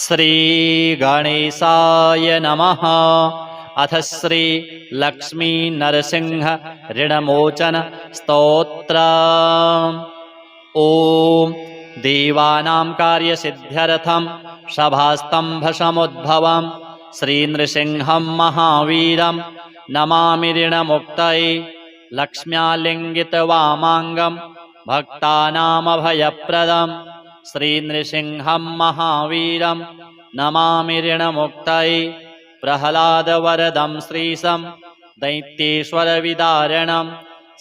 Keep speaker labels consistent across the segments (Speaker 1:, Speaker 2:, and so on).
Speaker 1: श्रीगणेशाय नमः। अथ श्री लक्ष्मी नरसिंह ऋणमोचन स्तोत्र। ओम देवानां कार्यसिद्ध्यर्थं सभास्तंभसमुद्भवं श्रीनृसिंहं महावीरं नमामि ऋणमुक्तये। लक्ष्म्यालिङ्गितवामाङ्गं भक्तानामभयप्रदं श्रीनृसिंहं महावीरं नमामि ऋणमुक्तये। प्रह्लादवरदं श्रीशं दैत्येश्वरविदारणं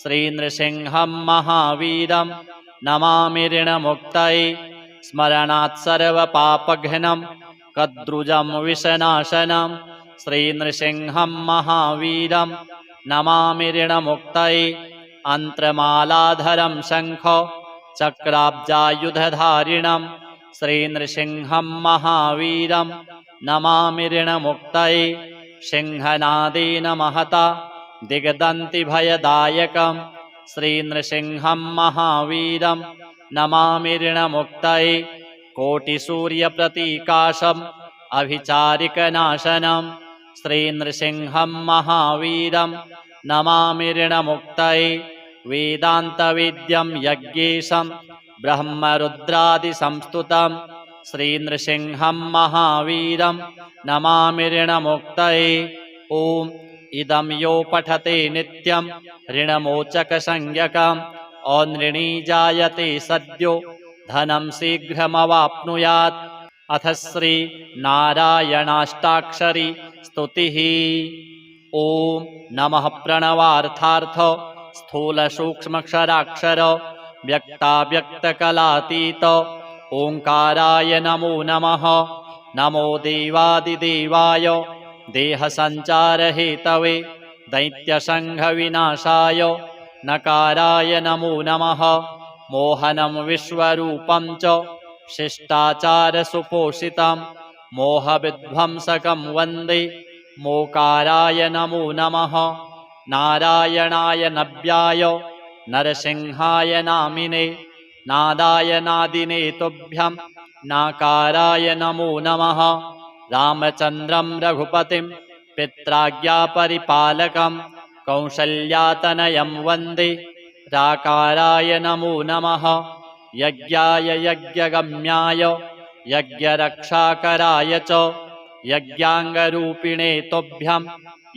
Speaker 1: श्रीनृसिंहं महावीरं नमामि ऋणमुक्तये। स्मरणात् सर्वपापघ्नं कद्रुजं विषनाशनं श्रीनृसिंहं महावीरं नमामि ऋणमुक्तये। अन्त्रमालाधरं शङ्ख चक्राब्जायुधधारिणं श्रीनृसिंहं महावीरं नमामि ऋणमुक्तये। सिंहनादेन महता दिग्दन्तिभयदायकं श्रीनृसिंहं महावीरं नमामि ऋणमुक्तये। कोटिसूर्यप्रतीकाशम् अभिचारिकनाशनं श्रीनृसिंहं महावीरं नमामि ऋणमुक्तये। वेदान्तवेद्यं यज्ञेशं ब्रह्मरुद्रादिसंस्तुतं श्रीनृसिंहं महावीरं नमामि ऋणमुक्तये। ॐ इदं यो पठते नित्यं ऋणमोचकसंज्ञकम् औनृणी जायते सद्यो धनं शीघ्रमवाप्नुयात्। अथ श्री नारायणाष्टाक्षरी स्तुतिः। ॐ नमः प्रणवार्थार्थ स्थूलसूक्ष्मक्षराक्षर व्यक्ताव्यक्तकलातीत ओंकाराय नमो नमः। नमो देवादिदेवाय देहसञ्चारहेतवे दैत्यसङ्घविनाशाय नकाराय नमो नमः। मोहनं विश्वरूपं च शिष्टाचारसुपोषितं मोहविध्वंसकं वन्दे मोकाराय नमो नमः। नारायणाय नव्याय नरसिंहाय नामिने नादाय नादिने तुभ्यं नाकाराय नमो नमः। रामचन्द्रं रघुपतिं पित्राज्ञापरिपालकं कौसल्यातनयं वन्दे राकाराय नमो नमः। यज्ञाय यज्ञगम्याय यज्ञरक्षाकराय च यज्ञाङ्गरूपिणे तुभ्यं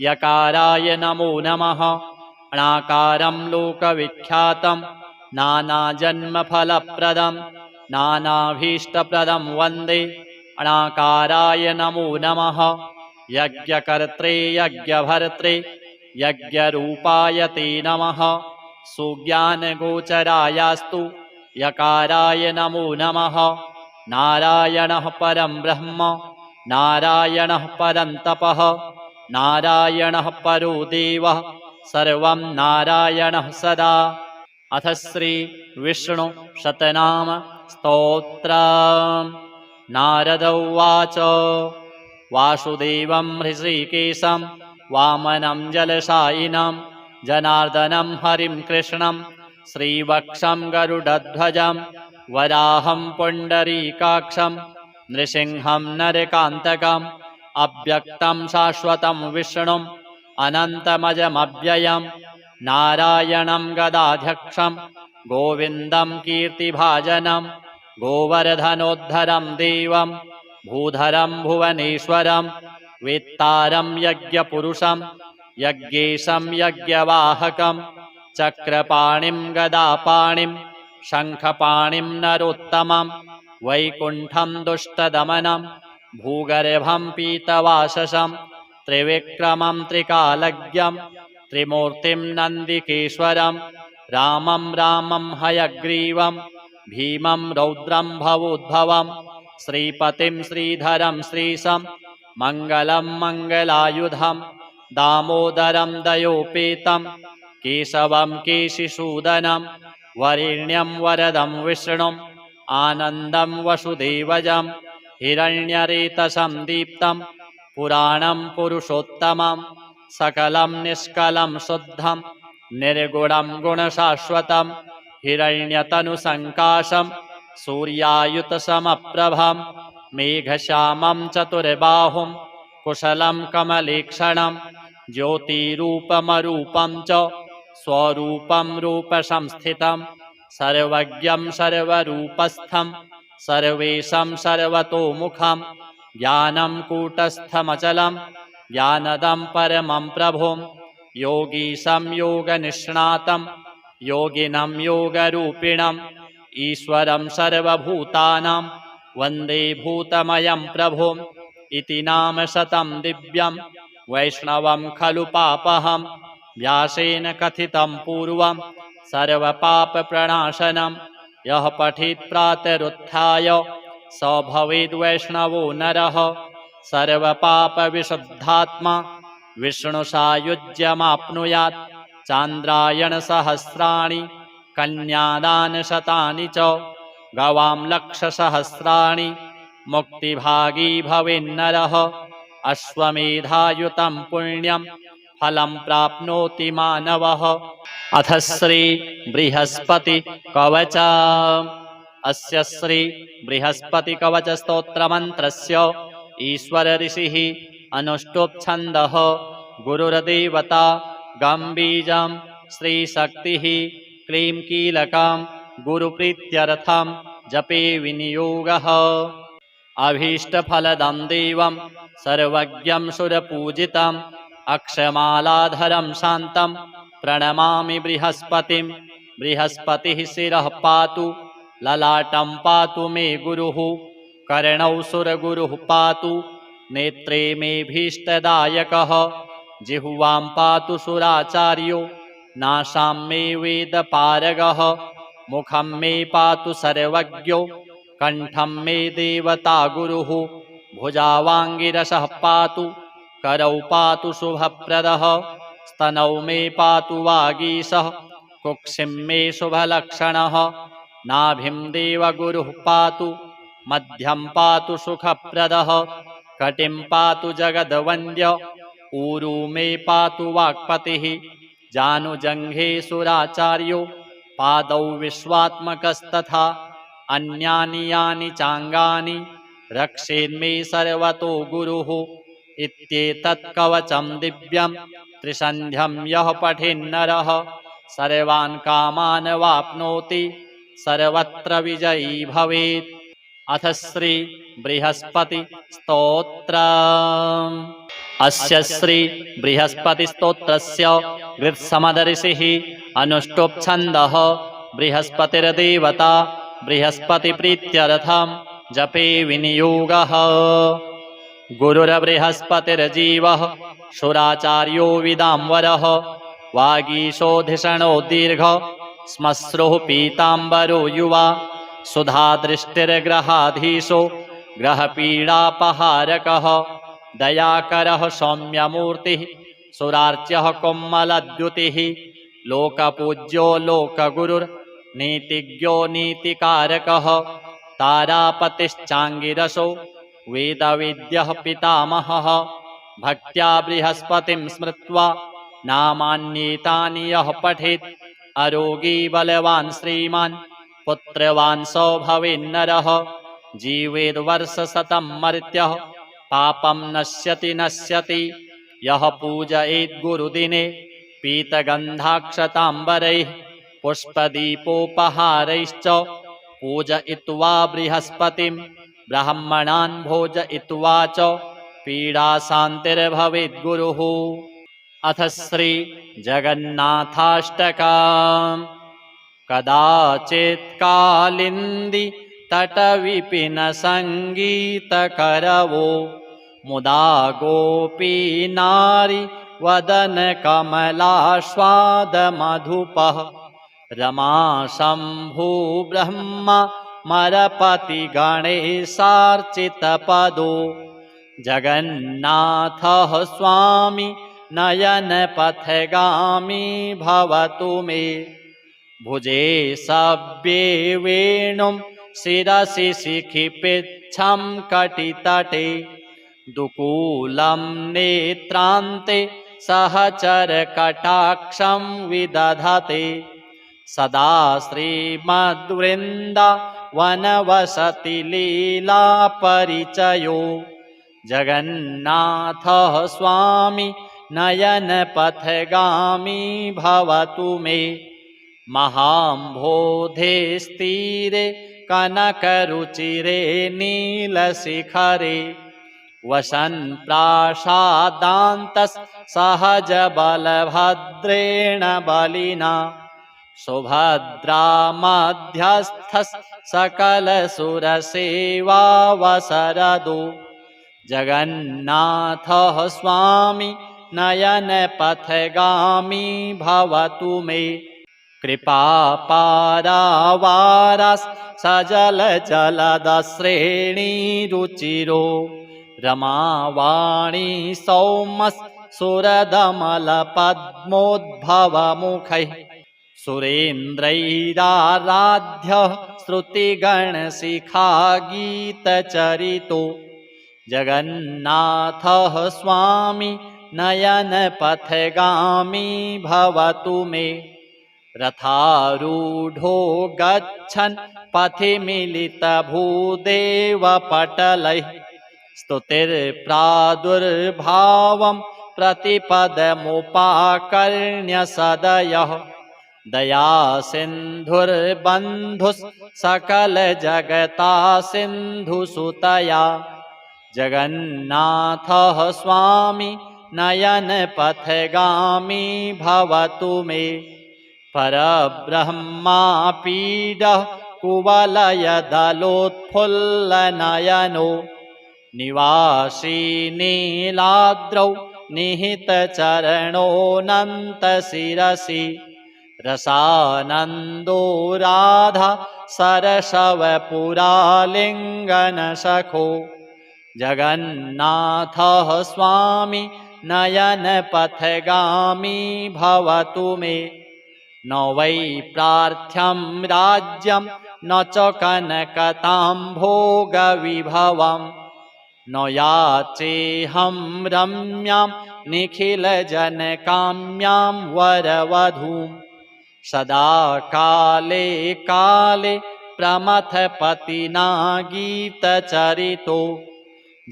Speaker 1: यकाराय नमो नमः। अणाकारं लोकविख्यातं नानाजन्मफलप्रदं नानाभीष्टप्रदं वन्दे अणाकाराय नमो नमः। यज्ञकर्त्रे यज्ञभर्त्रे यज्ञरूपाय ते नमः। सुज्ञानगोचरायास्तु यकाराय नमो नमः। नारायणः परं ब्रह्म नारायणः परं तपः नारायणः परो देवः सर्वं नारायणः सदा। अथ श्री विष्णु शतनाम स्तोत्र। नारद उवाच वासुदेवं हृषीकेशं वामनं जलशायिनं जनार्दनं हरिं कृष्णं श्रीवक्षं गरुडध्वजं वराहं पुण्डरीकाक्षं नृसिंहं नरकान्तकम् अव्यक्तं शाश्वतं विष्णुम् अनन्तमजमव्ययं नारायणं गदाध्यक्षं गोविन्दं कीर्तिभाजनं गोवर्धनोद्धरं देवं भूधरं भुवनेश्वरं वेत्तारं यज्ञपुरुषं यज्ञेशं यज्ञवाहकं चक्रपाणिं गदापाणिं शङ्खपाणिं नरोत्तमं वैकुण्ठं दुष्टदमनं भूगर्भं पीतवाससं त्रिविक्रमं त्रिकालज्ञं त्रिमूर्तिं नन्दिकेश्वरं रामं रामं हयग्रीवं भीमं रौद्रं भवोद्भवं श्रीपतिं श्रीधरं श्रीशं मङ्गलं मङ्गलायुधं दामोदरं दयोपेतं केशवं केशिसूदनं वरेण्यं वरदं विष्णुम् आनन्दं वसुदेवजं हिरण्यरेतसं दीप्तं पुराणं पुरुषोत्तमं सकलं निष्कलं शुद्धं निर्गुणं गुणशाश्वतं हिरण्यतनुसङ्काशं सूर्यायुतसमप्रभं मेघश्यामं चतुर्बाहुं कुशलं कमलेक्षणं ज्योतिरूपमरूपं च स्वरूपं रूपसंस्थितं सर्वज्ञं सर्वरूपस्थं सर्वेशं सर्वतोमुखं ज्ञानं कूटस्थमचलं ज्ञानदं परमं प्रभुं योगीशं योगनिष्णातं योगिनं योगरूपिणम् ईश्वरं सर्वभूतानां वन्दे भूतमयं प्रभुम् इति नाम शतं दिव्यं वैष्णवं खलु पापहं व्यासेन कथितं पूर्वं सर्वपापप्रणाशनं यः पठेत् प्रातरुत्थाय स भवेद्वैष्णवो नरः सर्वपापविशुद्धात्मा विष्णुसायुज्यमाप्नुयात् चान्द्रायणसहस्राणि कन्यादानशतानि च गवां लक्षसहस्राणि मुक्तिभागी भवेन्नरः अश्वमेधायुतं पुण्यं फलं प्राप्नोति मानवः। अथ श्री बृहस्पति कवच। अस्य श्री बृहस्पति कवच स्तोत्रमन्त्रस्य ईश्वर ऋषिः अनुष्टुप् छन्दः गुरुर्देवता गम्बीजं श्रीशक्तिः क्लीं कीलकं गुरुप्रीत्यर्थं जपे विनियोगः। अभीष्टफलदं देवं सर्वज्ञं सुरपूजितं अक्षमालाधरं शान्तं प्रणमामि बृहस्पतिं। बृहस्पतिः शिरः पातु ललाटं पातु मे गुरुः कर्णौ सुरगुरुः पातु नेत्रे मे भीष्टदायकः जिह्वां पातु सुराचार्यो नासां मे वेदपारगः मुखं मे पातु सर्वज्ञो कण्ठं मे देवता गुरुः भुजावाङ्गिरसः पातु करौ पातु शुभप्रदः स्तनौ मे पातु वागीशः कुक्षिं मे शुभलक्षणः नाभिं देवगुरुः पातु मध्यं पातु सुखप्रदः कटिं पातु जगद्वन्द्य ऊरू मे पातु वाक्पतिः जानुजङ्घे सुराचार्यो पादौ विश्वात्मकस्तथा अन्यानि यानि चाङ्गानि रक्षेन्मे सर्वतो गुरुः इत्येतत् कवचं दिव्यं त्रिसन्ध्यं यः पठेन्नरः सर्वान् कामान् वाप्नोति सर्वत्र विजयी भवेत्। अथ श्री बृहस्पति स्तोत्रम्। अस्य श्री बृहस्पति स्तोत्रस्य गृत्समदर्षिः अनुष्टुप् छन्दः बृहस्पतिर्देवता बृहस्पतिप्रीत्यर्थं जपे विनियोगः। गुरुर्बृहस्पतिर्जीवः सुराचार्यो विदाम्बरः वागीशोधिषणो दीर्घ श्मश्रुः पीताम्बरो युवा सुधादृष्टिर्ग्रहाधीशो ग्रहपीडापहारकः दयाकरः सौम्यमूर्तिः सुरार्च्यः कोमलद्युतिः लोकपूज्यो लोकगुरुर्नीतिज्ञो नीतिकारकः तारापतिश्चाङ्गिरसो वेदविद्यः पितामहः भक्त्या बृहस्पतिं स्मृत्वा नामान्येतानि यः पठेत् अरोगी बलवान् श्रीमान् पुत्रवान् स भवेन्नरः जीवेद्वर्षशतं मर्त्यः पापं नश्यति यः पूजयेत् गुरुदिने पीतगन्धाक्षताम्बरैः पुष्पदीपोपहारैश्च पूजयित्वा बृहस्पतिं ब्राह्मणान् भोजयित्वा च पीडाशान्तिर्भवेत् गुरुः। अथ श्री जगन्नाथाष्टकम्। कदाचित् कालिन्दी तटविपिन सङ्गीतकरवो मुदा गोपी नारी वदन कमलास्वादमधुपः रमा शम्भु ब्रह्मा मरपति गणेशार्चितपदो जगन्नाथः स्वामी नयनपथगामी भवतु मे भुजे सव्ये वेणुं शिरसि शिखिपिच्छं कटितटे दुकूलं नेत्रान्ते सहचरकटाक्षं विदधते सदा श्रीमद्वृन्दा वनवसति लीलापरिचयो जगन्नाथः स्वामी नयनपथगामी भवतु मे महाम्भोधेस्तीरे कनकरुचिरे नीलशिखरे वसन् प्रासादान्तः सहजबलभद्रेण बलिना सुभद्रा मध्यस्थः सकलसुरसेवावसरदो जगन्नाथः स्वामी नयनपथगामी भवतु मे कृपापारावारः सजलजलदश्रेणीरुचिरो रमावाणी सौमः सुरदमलपद्मोद्भवमुखैः सुरेन्द्रैराराध्यः श्रुतिगणशिखागीतचरितो जगन्नाथः स्वामी नयनपथगामी भवतु मे रथारूढो गच्छन् पथि मिलितभूदेवपटलैः स्तुतिर्प्रादुर्भावं प्रतिपदमुपाकर्ण्य सदयः दयासिन्धुर्बन्धुः सकलजगता सिन्धुसुतया जगन्नाथः स्वामी नयनपथगामी भवतु मे परब्रह्मापीडः कुवलयदलोत्फुल्लनयनो निवासी नीलाद्रौ निहितचरणोऽनन्तशिरसि रसानन्दो राधा सरसवपुरालिङ्गनसखो जगन्नाथः स्वामी नयनपथगामी भवतु मे न वै प्रार्थ्यं राज्यं न च कनकताम्भोगविभवं न याचेऽहं रम्यां निखिलजनकाम्यां वरवधूं सदा काले काले प्रमथपतिना गीतचरितो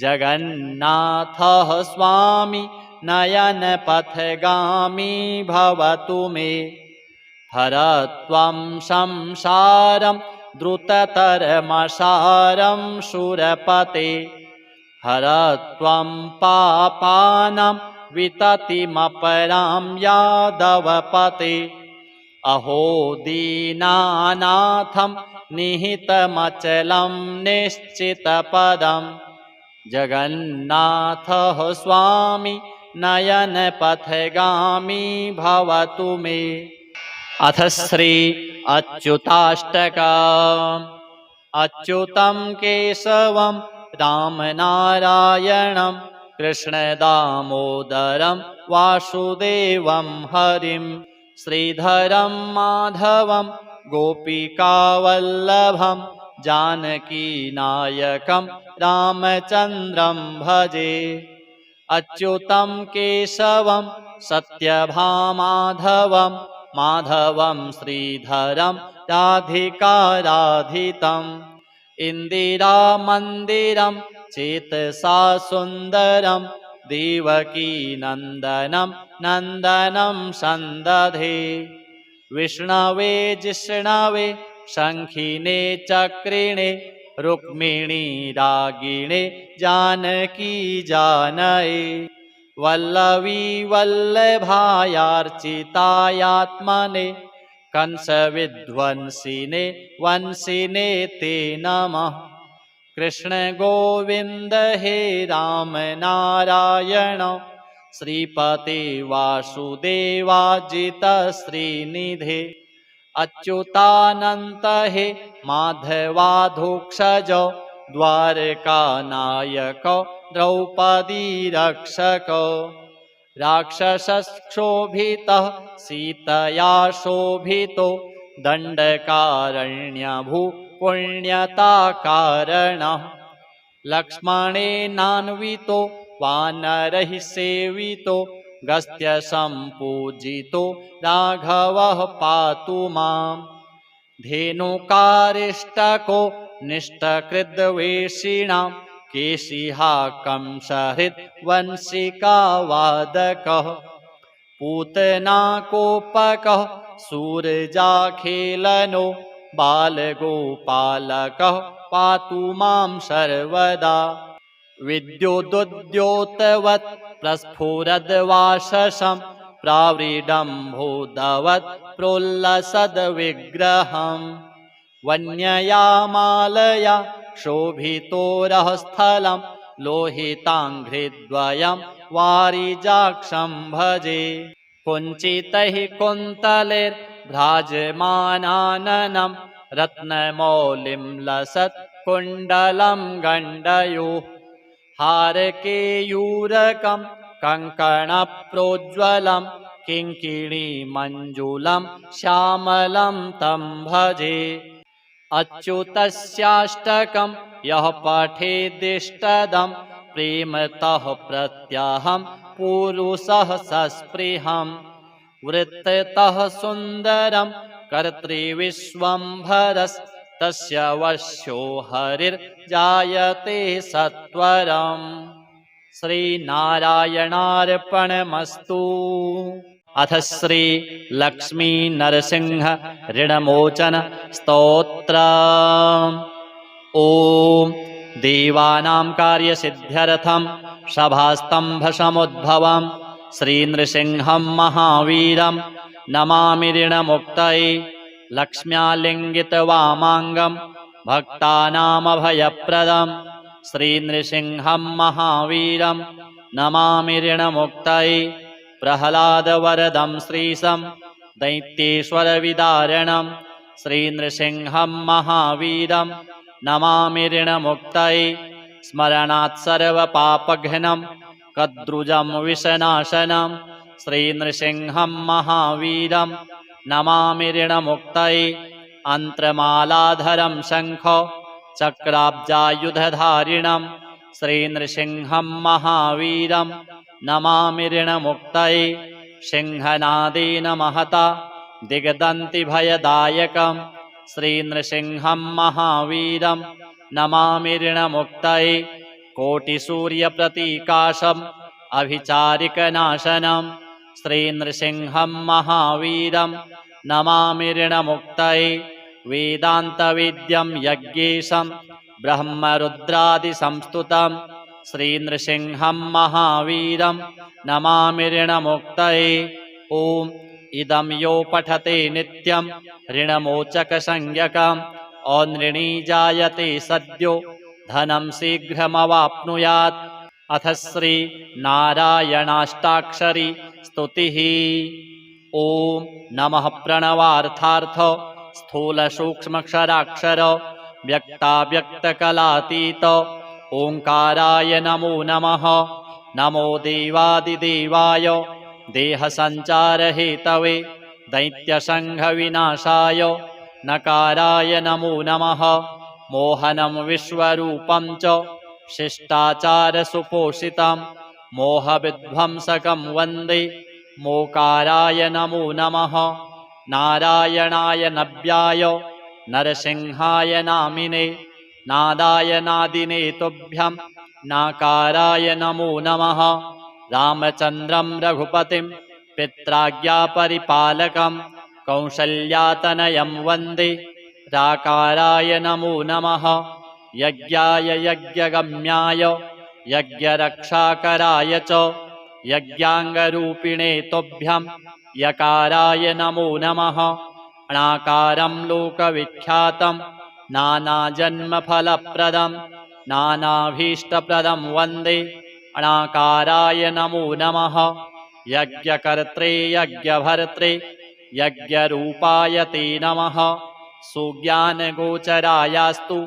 Speaker 1: जगन्नाथः स्वामी नयनपथगामी भवतु मे हरत्वं संसारं द्रुततरमसारं शूरपते हरत्वं पापानां विततिमपरां यादवपते अहो दीनानाथं निहितमचलं निश्चितपदं जगन्नाथः स्वामी नयनपथगामी भवतु मे अथ श्री अच्युताष्टकम् अच्युतं केशवं रामनारायणं कृष्णदामोदरं वासुदेवं हरिं श्रीधरं माधवं गोपिकावल्लभं जानकीनायकं रामचन्द्रं भजे अच्युतं केशवं सत्यभामाधवं माधवं श्रीधरं राधिकाराधितम् इन्दिरामन्दिरं चेतसा सुन्दरं देवकीनन्दनं नन्दनं सन्दधे विष्णवे जिष्णवे शङ्खिने चक्रिणे रुक्मिणी रागिणे जानकी जानये वल्लवी वल्लभायार्चितायात्मने कंसविध्वंसिने वंसिने ते नमः कृष्ण गोविन्द हे राम नारायण श्रीपते वासुदेवाजित श्रीनिधे अच्युतानन्त हे माधवाधोक्षज द्वारकानायक द्रौपदी रक्षक राक्षसक्षोभितः सीतया शोभितो दण्डकारण्यभू पुण्यताकारणः लक्ष्मणेनान्वितो वानरैः सेवितो गस्त्यसम्पूजितो राघवः पातु माम् धेनुकारिष्टको निष्टकृद्वेषिणां केशिहा कंसहृद्वंशिकावादकः पूतनाकोपकः सूरजाखेलनो बालगोपालकः पातु मां सर्वदा विद्युदुद्योतवत् प्रस्फुरद्वाशसं प्राविडम्भोदवत् प्रोल्लसद्विग्रहम् वन्यया शोभितोरः स्थलं लोहिताङ्घ्रिद्वयं वारिजाक्षं भजे कुञ्चितैः कुन्तलैर्भ्राजमानाननं रत्नमौलिं लसत् कुण्डलं गण्डयोः हारकेयूरकं कङ्कणप्रोज्ज्वलं किङ्किणीमञ्जुलं श्यामलं तं भजे अच्युतस्याष्टकं यः पठेदिष्टदं प्रेमतः प्रत्यहं पुरुषः सस्पृहं वृत्ततः सुन्दरं कर्तृविश्वम्भरस्तस्य वश्यो हरिर्जायते सत्वरम् श्रीनारायणार्पणमस्तु। अथ श्री लक्ष्मी नरसिंह ऋणमोचन स्तोत्र। ओम देवानां कार्यसिद्ध्यर्थं सभास्तंभसमुद्भवं श्रीनृसिंहं महावीरं नमामि ऋणमुक्तये लक्ष्म्यालिङ्गितवामाङ्गं भक्तानामभयप्रदं श्रीनृसिंहं महावीरं नमामि ऋणमुक्तये प्रह्लादवरदं श्रीशं दैत्येश्वरविदारणं श्रीनृसिंहं महावीरं नमामि ऋणमुक्तये स्मरणात् सर्वपापघ्नं कद्रुजं विषनाशनं श्रीनृसिंहं महावीरं नमामि ऋणमुक्तये अन्त्रमालाधरं शङ्ख चक्राब्जायुधधारिणं श्रीनृसिंहं महावीरं नमामि ऋणमुक्तये सिंहनादेन महता दिग्दन्तिभयदायकं श्रीनृसिंहं महावीरं नमामि ऋणमुक्तये कोटिसूर्यप्रतीकाशम् अभिचारिकनाशनं श्रीनृसिंहं महावीरं नमामि ऋणमुक्तये वेदान्तवेद्यं यज्ञेशं ब्रह्मरुद्रादिसंस्तुतं श्रीनृसिंहं महावीरं नमामि ऋणमुक्तये ॐ इदं यो पठते नित्यं ऋणमोचकसंज्ञकम् औनृणी जायते सद्यो धनं शीघ्रमवाप्नुयात्। अथ श्री नारायणाष्टाक्षरी स्तुतिः। ॐ नमः प्रणवार्थार्थ स्थूलसूक्ष्मक्षराक्षर व्यक्ताव्यक्तकलातीत ओङ्काराय नमो नमः। नमो देवादिदेवाय देहसञ्चारहेतवे दैत्यसङ्घविनाशाय नकाराय नमो नमः। मोहनं विश्वरूपं च शिष्टाचारसुपोषितं मोहविध्वंसकं वन्दे मोकाराय नमो नमः। नारायणाय नव्याय नरसिंहाय नामिने नादाय नादिने तुभ्यं नाकाराय नमो नमः। रामचन्द्रं रघुपतिं पित्राज्ञापरिपालकं कौसल्यातनयं वन्दे राकाराय नमो नमः। यज्ञाय यज्ञगम्याय यज्ञरक्षाकराय च यज्ञाङ्गरूपिणे तुभ्यं यकाराय नमो नमः। अणाकारं लोकविख्यातं नानाजन्मफलप्रदं नानाभीष्टप्रदं वन्दे अणाकाराय नमो नमः। यज्ञकर्त्रे यज्ञभर्त्रे यज्ञरूपाय ते नमः। सुज्ञानगोचरायास्तु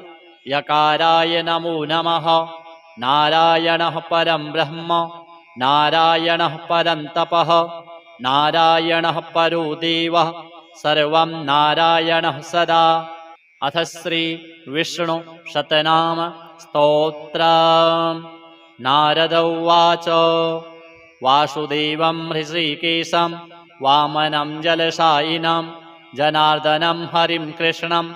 Speaker 1: यकाराय नमो नमः। नारायणः परं ब्रह्म नारायणः परं तपः नारायणः परो देवः सर्वं नारायणः सदा। अथ श्री विष्णु शतनाम स्तोत्र। नारद उवाच वासुदेवं हृषीकेशं वामनं जलशायिनं जनार्दनं हरिं कृष्णं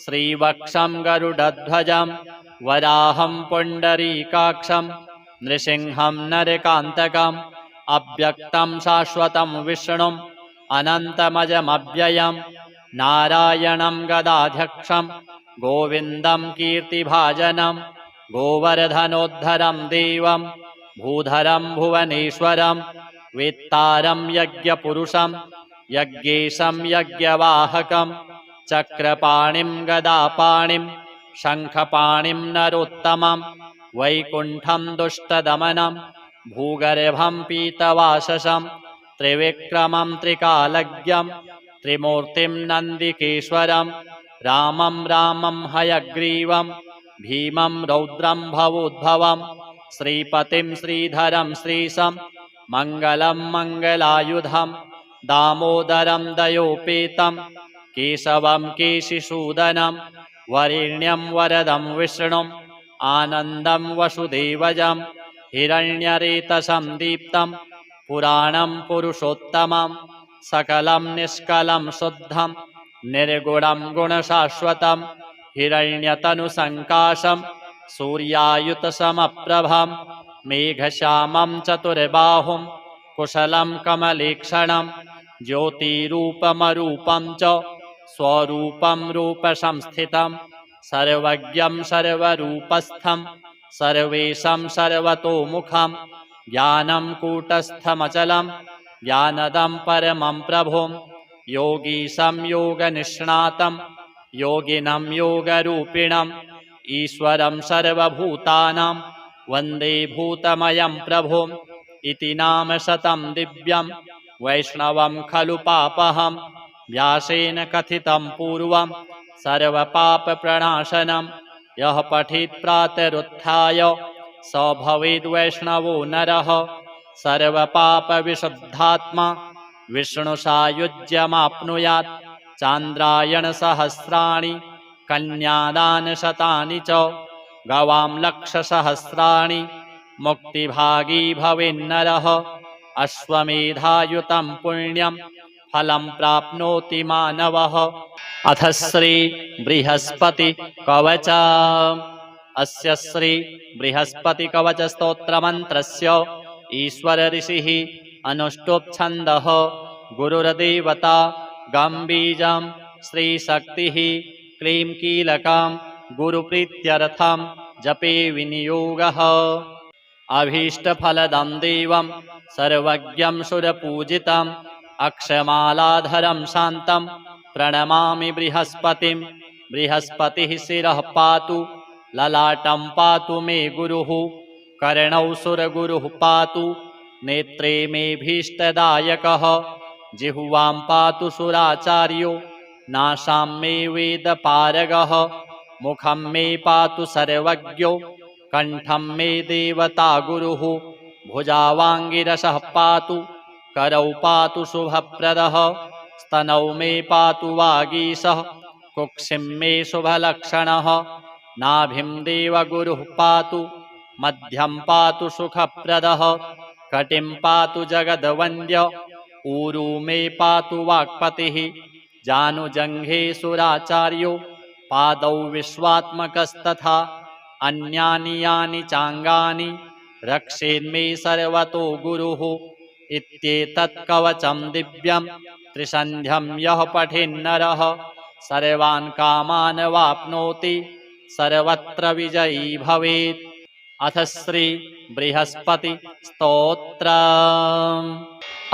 Speaker 1: श्रीवक्षं गरुडध्वजं वराहं पुण्डरीकाक्षं नृसिंहं नरकान्तकम् अव्यक्तं शाश्वतं विष्णुम् अनन्तमजमव्ययं नारायणं गदाध्यक्षं गोविन्दं कीर्तिभाजनं गोवर्धनोद्धरं देवं भूधरं भुवनेश्वरं वेत्तारं यज्ञपुरुषं यज्ञेशं यज्ञवाहकं चक्रपाणिं गदापाणिं शङ्खपाणिं नरोत्तमं वैकुण्ठं दुष्टदमनं भूगर्भं पीतवाससं त्रिविक्रमं त्रिकालज्ञं त्रिमूर्तिं नन्दिकेश्वरं रामं रामं हयग्रीवं भीमं रौद्रं भवोद्भवं श्रीपतिं श्रीधरं श्रीशं मङ्गलं मङ्गलायुधं दामोदरं दयोपेतं केशवं केशिसूदनं वरेण्यं वरदं विष्णुम् आनन्दं वसुदेवजं हिरण्यरेतसं दीप्तं पुराणं पुरुषोत्तमं सकलं निष्कलं शुद्धं निर्गुणं गुणशाश्वतं हिरण्यतनुसङ्काशं सूर्यायुतसमप्रभं मेघश्यामं चतुर्बाहुं कुशलं कमलेक्षणं ज्योतिरूपमरूपं च स्वरूपं रूपसंस्थितं सर्वज्ञं सर्वरूपस्थं सर्वेशं सर्वतोमुखं ज्ञानं कूटस्थमचलं ज्ञानदं परमं प्रभुं योगीशं योगनिष्णातं योगिनं योगरूपिणम् ईश्वरं सर्वभूतानां वन्दे भूतमयं प्रभुम् इति नाम शतं दिव्यं वैष्णवं खलु पापहं व्यासेन कथितं पूर्वं सर्वपापप्रणाशनं यः पठेत् प्रातरुत्थाय स भवेद्वैष्णवो नरः सर्वपापविशुद्धात्मा विष्णुसायुज्यमाप्नुयात् चान्द्रायणसहस्राणि कन्यादानशतानि च गवां लक्षसहस्राणि मुक्तिभागी भवेन्नरः अश्वमेधायुतं पुण्यं फलं प्राप्नोति मानवः। अथ श्री बृहस्पति कवच अस्य श्री बृहस्पति कवच स्तोत्रमन्त्रस्य ईश्वर ऋषिः अनुष्टुप् छन्दः गुरुर्देवता गम्बीजं श्रीशक्तिः क्लीं कीलकं गुरुप्रीत्यर्थं जपे विनियोगः। अभीष्टफलदं देवं सर्वज्ञं सुरपूजितम् अक्षमालाधरं शान्तं प्रणमामि बृहस्पतिं। बृहस्पतिः शिरः पातु ललाटं पातु मे गुरुः कर्णौ सुरगुरुः पातु नेत्रे मे भीष्टदायकः जिह्वां पातु सुराचार्यो नासां मे वेदपारगः मुखं मे पातु सर्वज्ञो कण्ठं मे देवता गुरुः भुजावाङ्गिरसः पातु करौ पातु शुभप्रदः स्तनौ मे पातु वागीशः कुक्षिं मे शुभलक्षणः नाभिं देवगुरुः पातु मध्यं पातु सुखप्रदः कटिं पातु जगद्वन्द्य ऊरू मे पातु वाक्पतिः जानुजङ्घे सुराचार्यो पादौ विश्वात्मकस्तथा अन्यानि यानि चाङ्गानि रक्षेन्मे सर्वतो गुरुः इत्येतत् कवचं दिव्यं त्रिसन्ध्यं यः पठेन्नरः सर्वान् कामान् वाप्नोति सर्वत्र विजयी भवेत्। अथ श्री बृहस्पति स्तोत्रम्।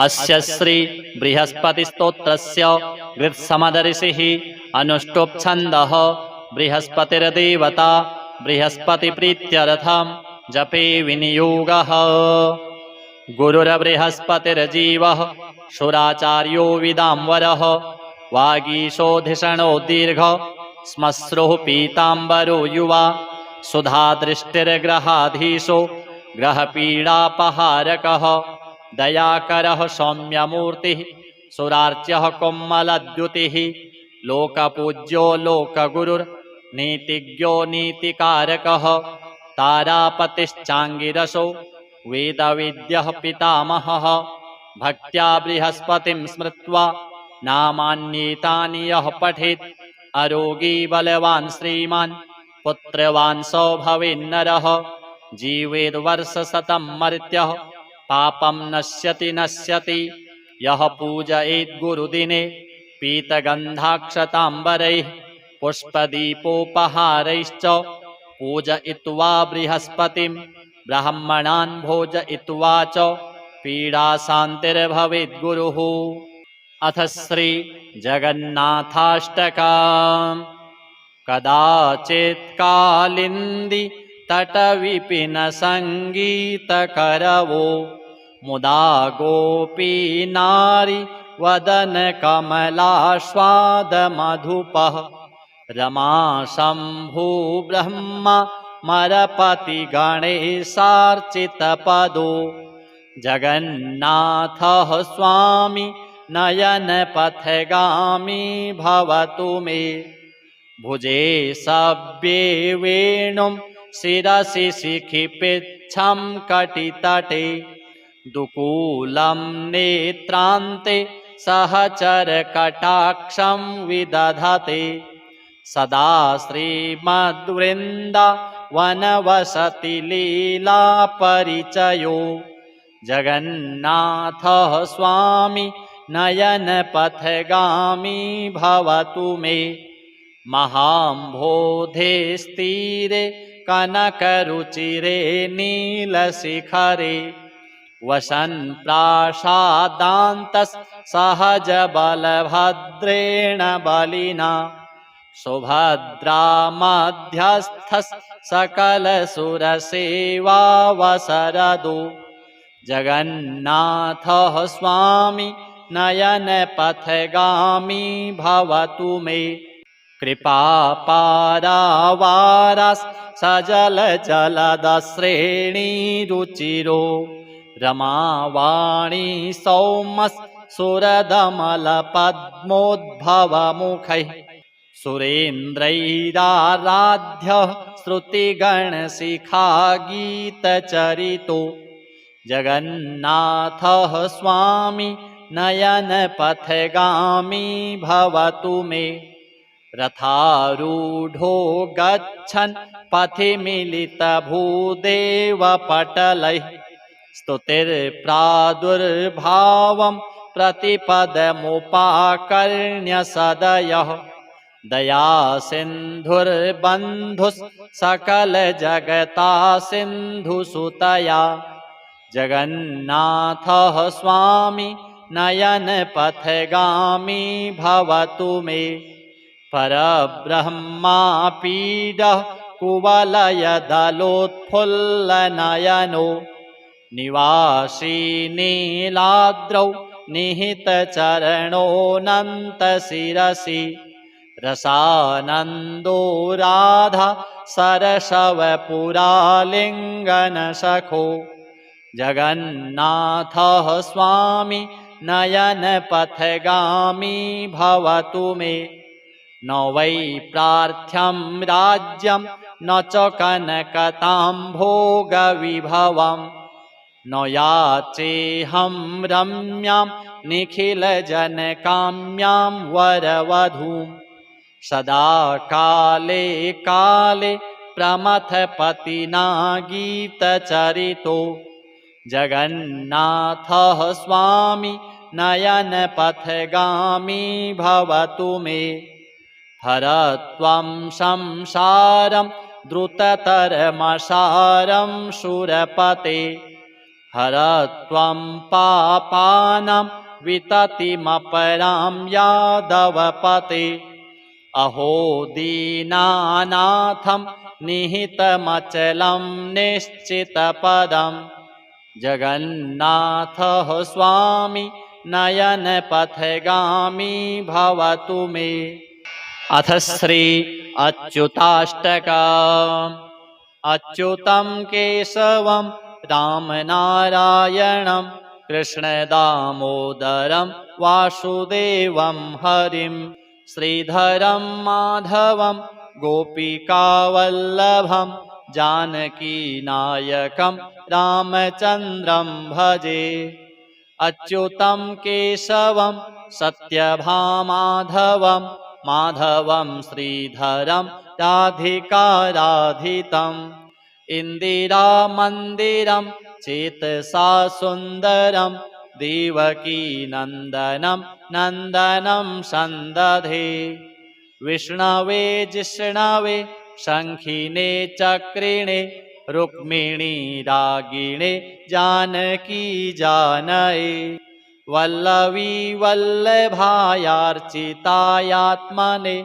Speaker 1: अस्य श्री बृहस्पति स्तोत्रस्य गृत्समदर्षिः अनुष्टुप् छन्दः बृहस्पतिर्देवता बृहस्पतिप्रीत्यर्थं जपे विनियोगः। गुरुर्बृहस्पतिर्जीवः शुराचार्यो विदाम्बरः वागीशोधिषणो दीर्घ श्मश्रुः पीताम्बरो युवा सुधादृष्टिर्ग्रहाधीशो ग्रहपीडापहारकः दयाकरः सौम्यमूर्तिः सुरार्च्यः कोमलद्युतिः लोकपूज्यो लोकगुरुर्नीतिज्ञो नीतिकारकः तारापतिश्चाङ्गिरसो वेदविद्यः पितामहः भक्त्या बृहस्पतिं स्मृत्वा नामान्येतानि यः पठेत् अरोगी बलवान् श्रीमान् पुत्रवान् सो भवेन्नरः जीवेद्वर्षशतं मर्त्यः पापं नश्यति नश्यति यः पूजयेत् गुरुदिने पीतगन्धाक्षताम्बरैः पुष्पदीपोपहारैश्च पूजयित्वा बृहस्पतिं ब्राह्मणान् भोजयित्वा च पीडाशान्तिर्भवेत् गुरुः। अथ श्री जगन्नाथाष्टकम्। कदाचित् कालिन्दी तटविपिन सङ्गीतकरवो मुदा गोपी नारी वदन कमलास्वादमधुपः रमा शम्भु ब्रह्मा मरपति गणेशार्चितपदो जगन्नाथः स्वामी नयनपथगामी भवतु मे भुजे सव्ये वेणुं शिरसि शिखिपिच्छं कटितटे दुकूलं नेत्रान्ते सहचरकटाक्षं विदधते सदा श्रीमद्वृन्दावनवसति लीलापरिचयो जगन्नाथः स्वामी नयनपथगामी भवतु मे महाम्भोधेस्तीरे कनकरुचिरे नीलशिखरे वसन् प्रासादान्तस्सहजबलभद्रेण बलिना सुभद्रामध्यस्थः सकलसुरसेवावसरदो जगन्नाथः स्वामी नयनपथगामी भवतु मे कृपापारावारः सजलजलदश्रेणीरुचिरो रमावाणी सौमः सुरदमलपद्मोद्भवमुखैः सुरेन्द्रैराराध्यः श्रुतिगणशिखागीतचरितो जगन्नाथः स्वामी नयनपथगामी भवतु मे रथारूढो गच्छन् पथि मिलितभूदेवपटलैः स्तुतिर्प्रादुर्भावं प्रतिपदमुपाकर्ण्य सदयः दयासिन्धुर्बन्धुः सकलजगता सिन्धुसुतया जगन्नाथः स्वामी नयनपथगामी भवतु मे परब्रह्मापीडः कुवलयदलोत्फुल्लनयनो निवासी नीलाद्रौ निहितचरणोऽनन्तशिरसि रसानन्दो राधा सरसवपुरालिङ्गनसखो जगन्नाथः स्वामी नयनपथगामी भवतु मे न वै प्रार्थ्यं राज्यं न च कनकताम्भोगविभवं न याचेऽहं रम्यां निखिलजनकाम्यां वरवधूं सदा काले काले प्रमथपतिना गीतचरितो जगन्नाथः स्वामी नयनपथगामी भवतु मे हरत्वं संसारं द्रुततरमसारं शूरपते हरत्वं पापानां विततिमपरां यादवपते अहो दीनानाथं निहितमचलं निश्चितपदं जगन्नाथः स्वामी नयनपथगामी भवतु मे अथ श्री अच्युताष्टकम्। अच्युतं केशवं रामनारायणं कृष्णदामोदरं वासुदेवं हरिं श्रीधरं माधवं गोपिकावल्लभं जानकीनायकं रामचन्द्रं भजे। अच्युतं केशवं सत्यभामाधवं माधवं श्रीधरं राधिकाराधितम् इन्दिरामन्दिरं चेतसा सुन्दरं देवकीनन्दनं नन्दनं सन्दधे विष्णवे जिष्णवे शङ्खिने चक्रिणे रुक्मिणी रागिणे जानकी जानये वल्लवी वल्लभायार्चितायात्मने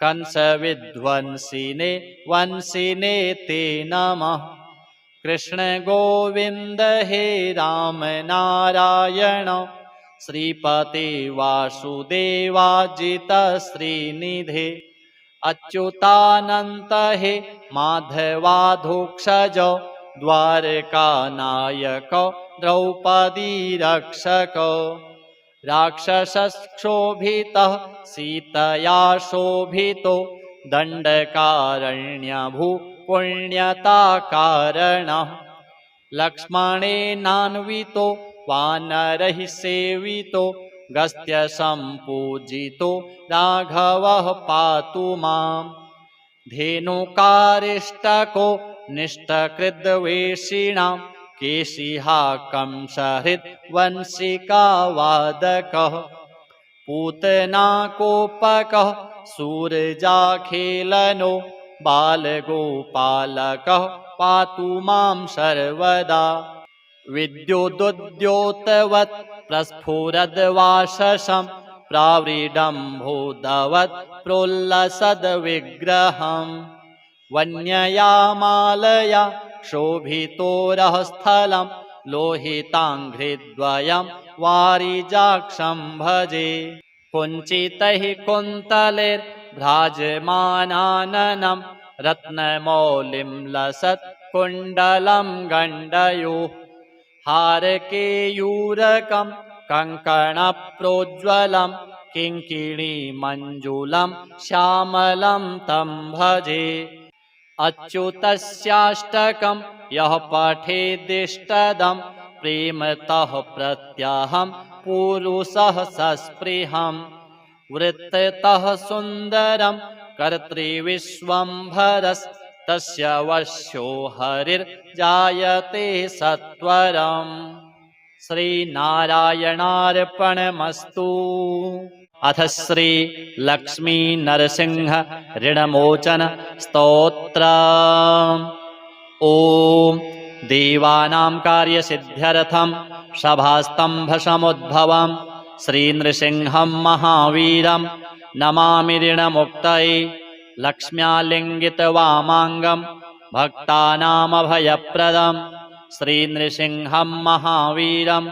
Speaker 1: कंसविध्वंसिने वंसिने ते नमः कृष्ण गोविन्द हे राम नारायण श्रीपते वासुदेवाजित श्रीनिधे अच्युतानन्त हे माधवाधोक्षज द्वारकानायक द्रौपदी रक्षक राक्षसक्षोभितः सीतया शोभितो दण्डकारण्यभू पुण्यताकारणः लक्ष्मणेनान्वितो वानरैः सेवितो गस्त्यसम्पूजितो राघवः पातु माम् धेनुकारिष्टको निष्टकृद्वेषिणां केशिहा कंसहृद् वंशिकावादकः पूतनाकोपकः सूरजाखेलनो बालगोपालकः पातु मां सर्वदा विद्युदुद्योतवत् प्रस्फुरद्वाशसं प्रावृडम्भोदवत् प्रोल्लसद्विग्रहम् वन्यया मालया शोभितोरःस्थलं लोहिताङ्घ्रिद्वयं वारिजाक्षं भजे कुञ्चितैः कुन्तलैर्भ्राजमानाननं रत्नमौलिं लसत् कुण्डलं गण्डयोः हारकेयूरकं कङ्कणप्रोज्ज्वलं किङ्किणीमञ्जुलं श्यामलं तं भजे अच्युतस्याष्टकं यः पठेदिष्टदं प्रेमतः प्रत्यहं पुरुषः सस्पृहं वृत्ततः सुन्दरं कर्तृविश्वम्भरस्तस्य वश्यो हरिर्जायते सत्वरम् श्रीनारायणार्पणमस्तु अथ श्री लक्ष्मी नरसिंह ऋणमोचन स्तोत्र ओम देवानां कार्यसिद्ध्यर्थं सभास्तंभसमुद्भवं श्रीनृसिंहं महावीरं नमामि ऋणमुक्तये लक्ष्म्यालिङ्गितवामाङ्गं भक्तानामभयप्रदं श्रीनृसिंहं महावीरं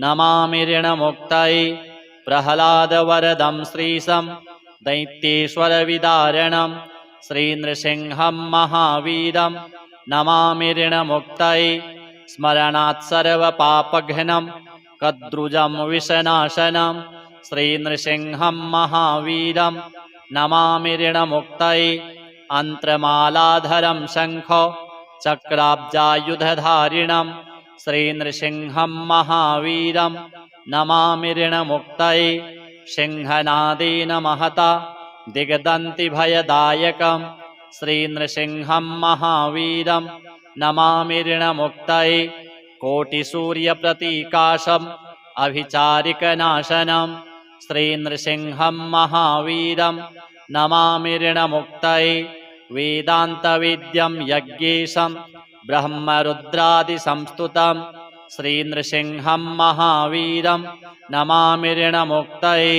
Speaker 1: नमामि ऋणमुक्तये प्रह्लादवरदं श्रीशं दैत्येश्वरविदारणं श्रीनृसिंहं महावीरं नमामि ऋणमुक्तये स्मरणात् सर्वपापघ्नं कद्रुजं विषनाशनं श्रीनृसिंहं महावीरं नमामि ऋणमुक्तये अन्त्रमालाधरं शङ्ख चक्राब्जायुधधारिणं श्रीनृसिंहं महावीरं नमामि ऋणमुक्तये सिंहनादेन महता दिग्दन्तिभयदायकं श्रीनृसिंहं महावीरं नमामि ऋणमुक्तये कोटिसूर्यप्रतीकाशम् अभिचारिकनाशनं श्रीनृसिंहं महावीरं नमामि ऋणमुक्तये वेदान्तवेद्यं यज्ञेशं ब्रह्मरुद्रादिसंस्तुतं श्रीनृसिंहं महावीरं नमामि ऋणमुक्तये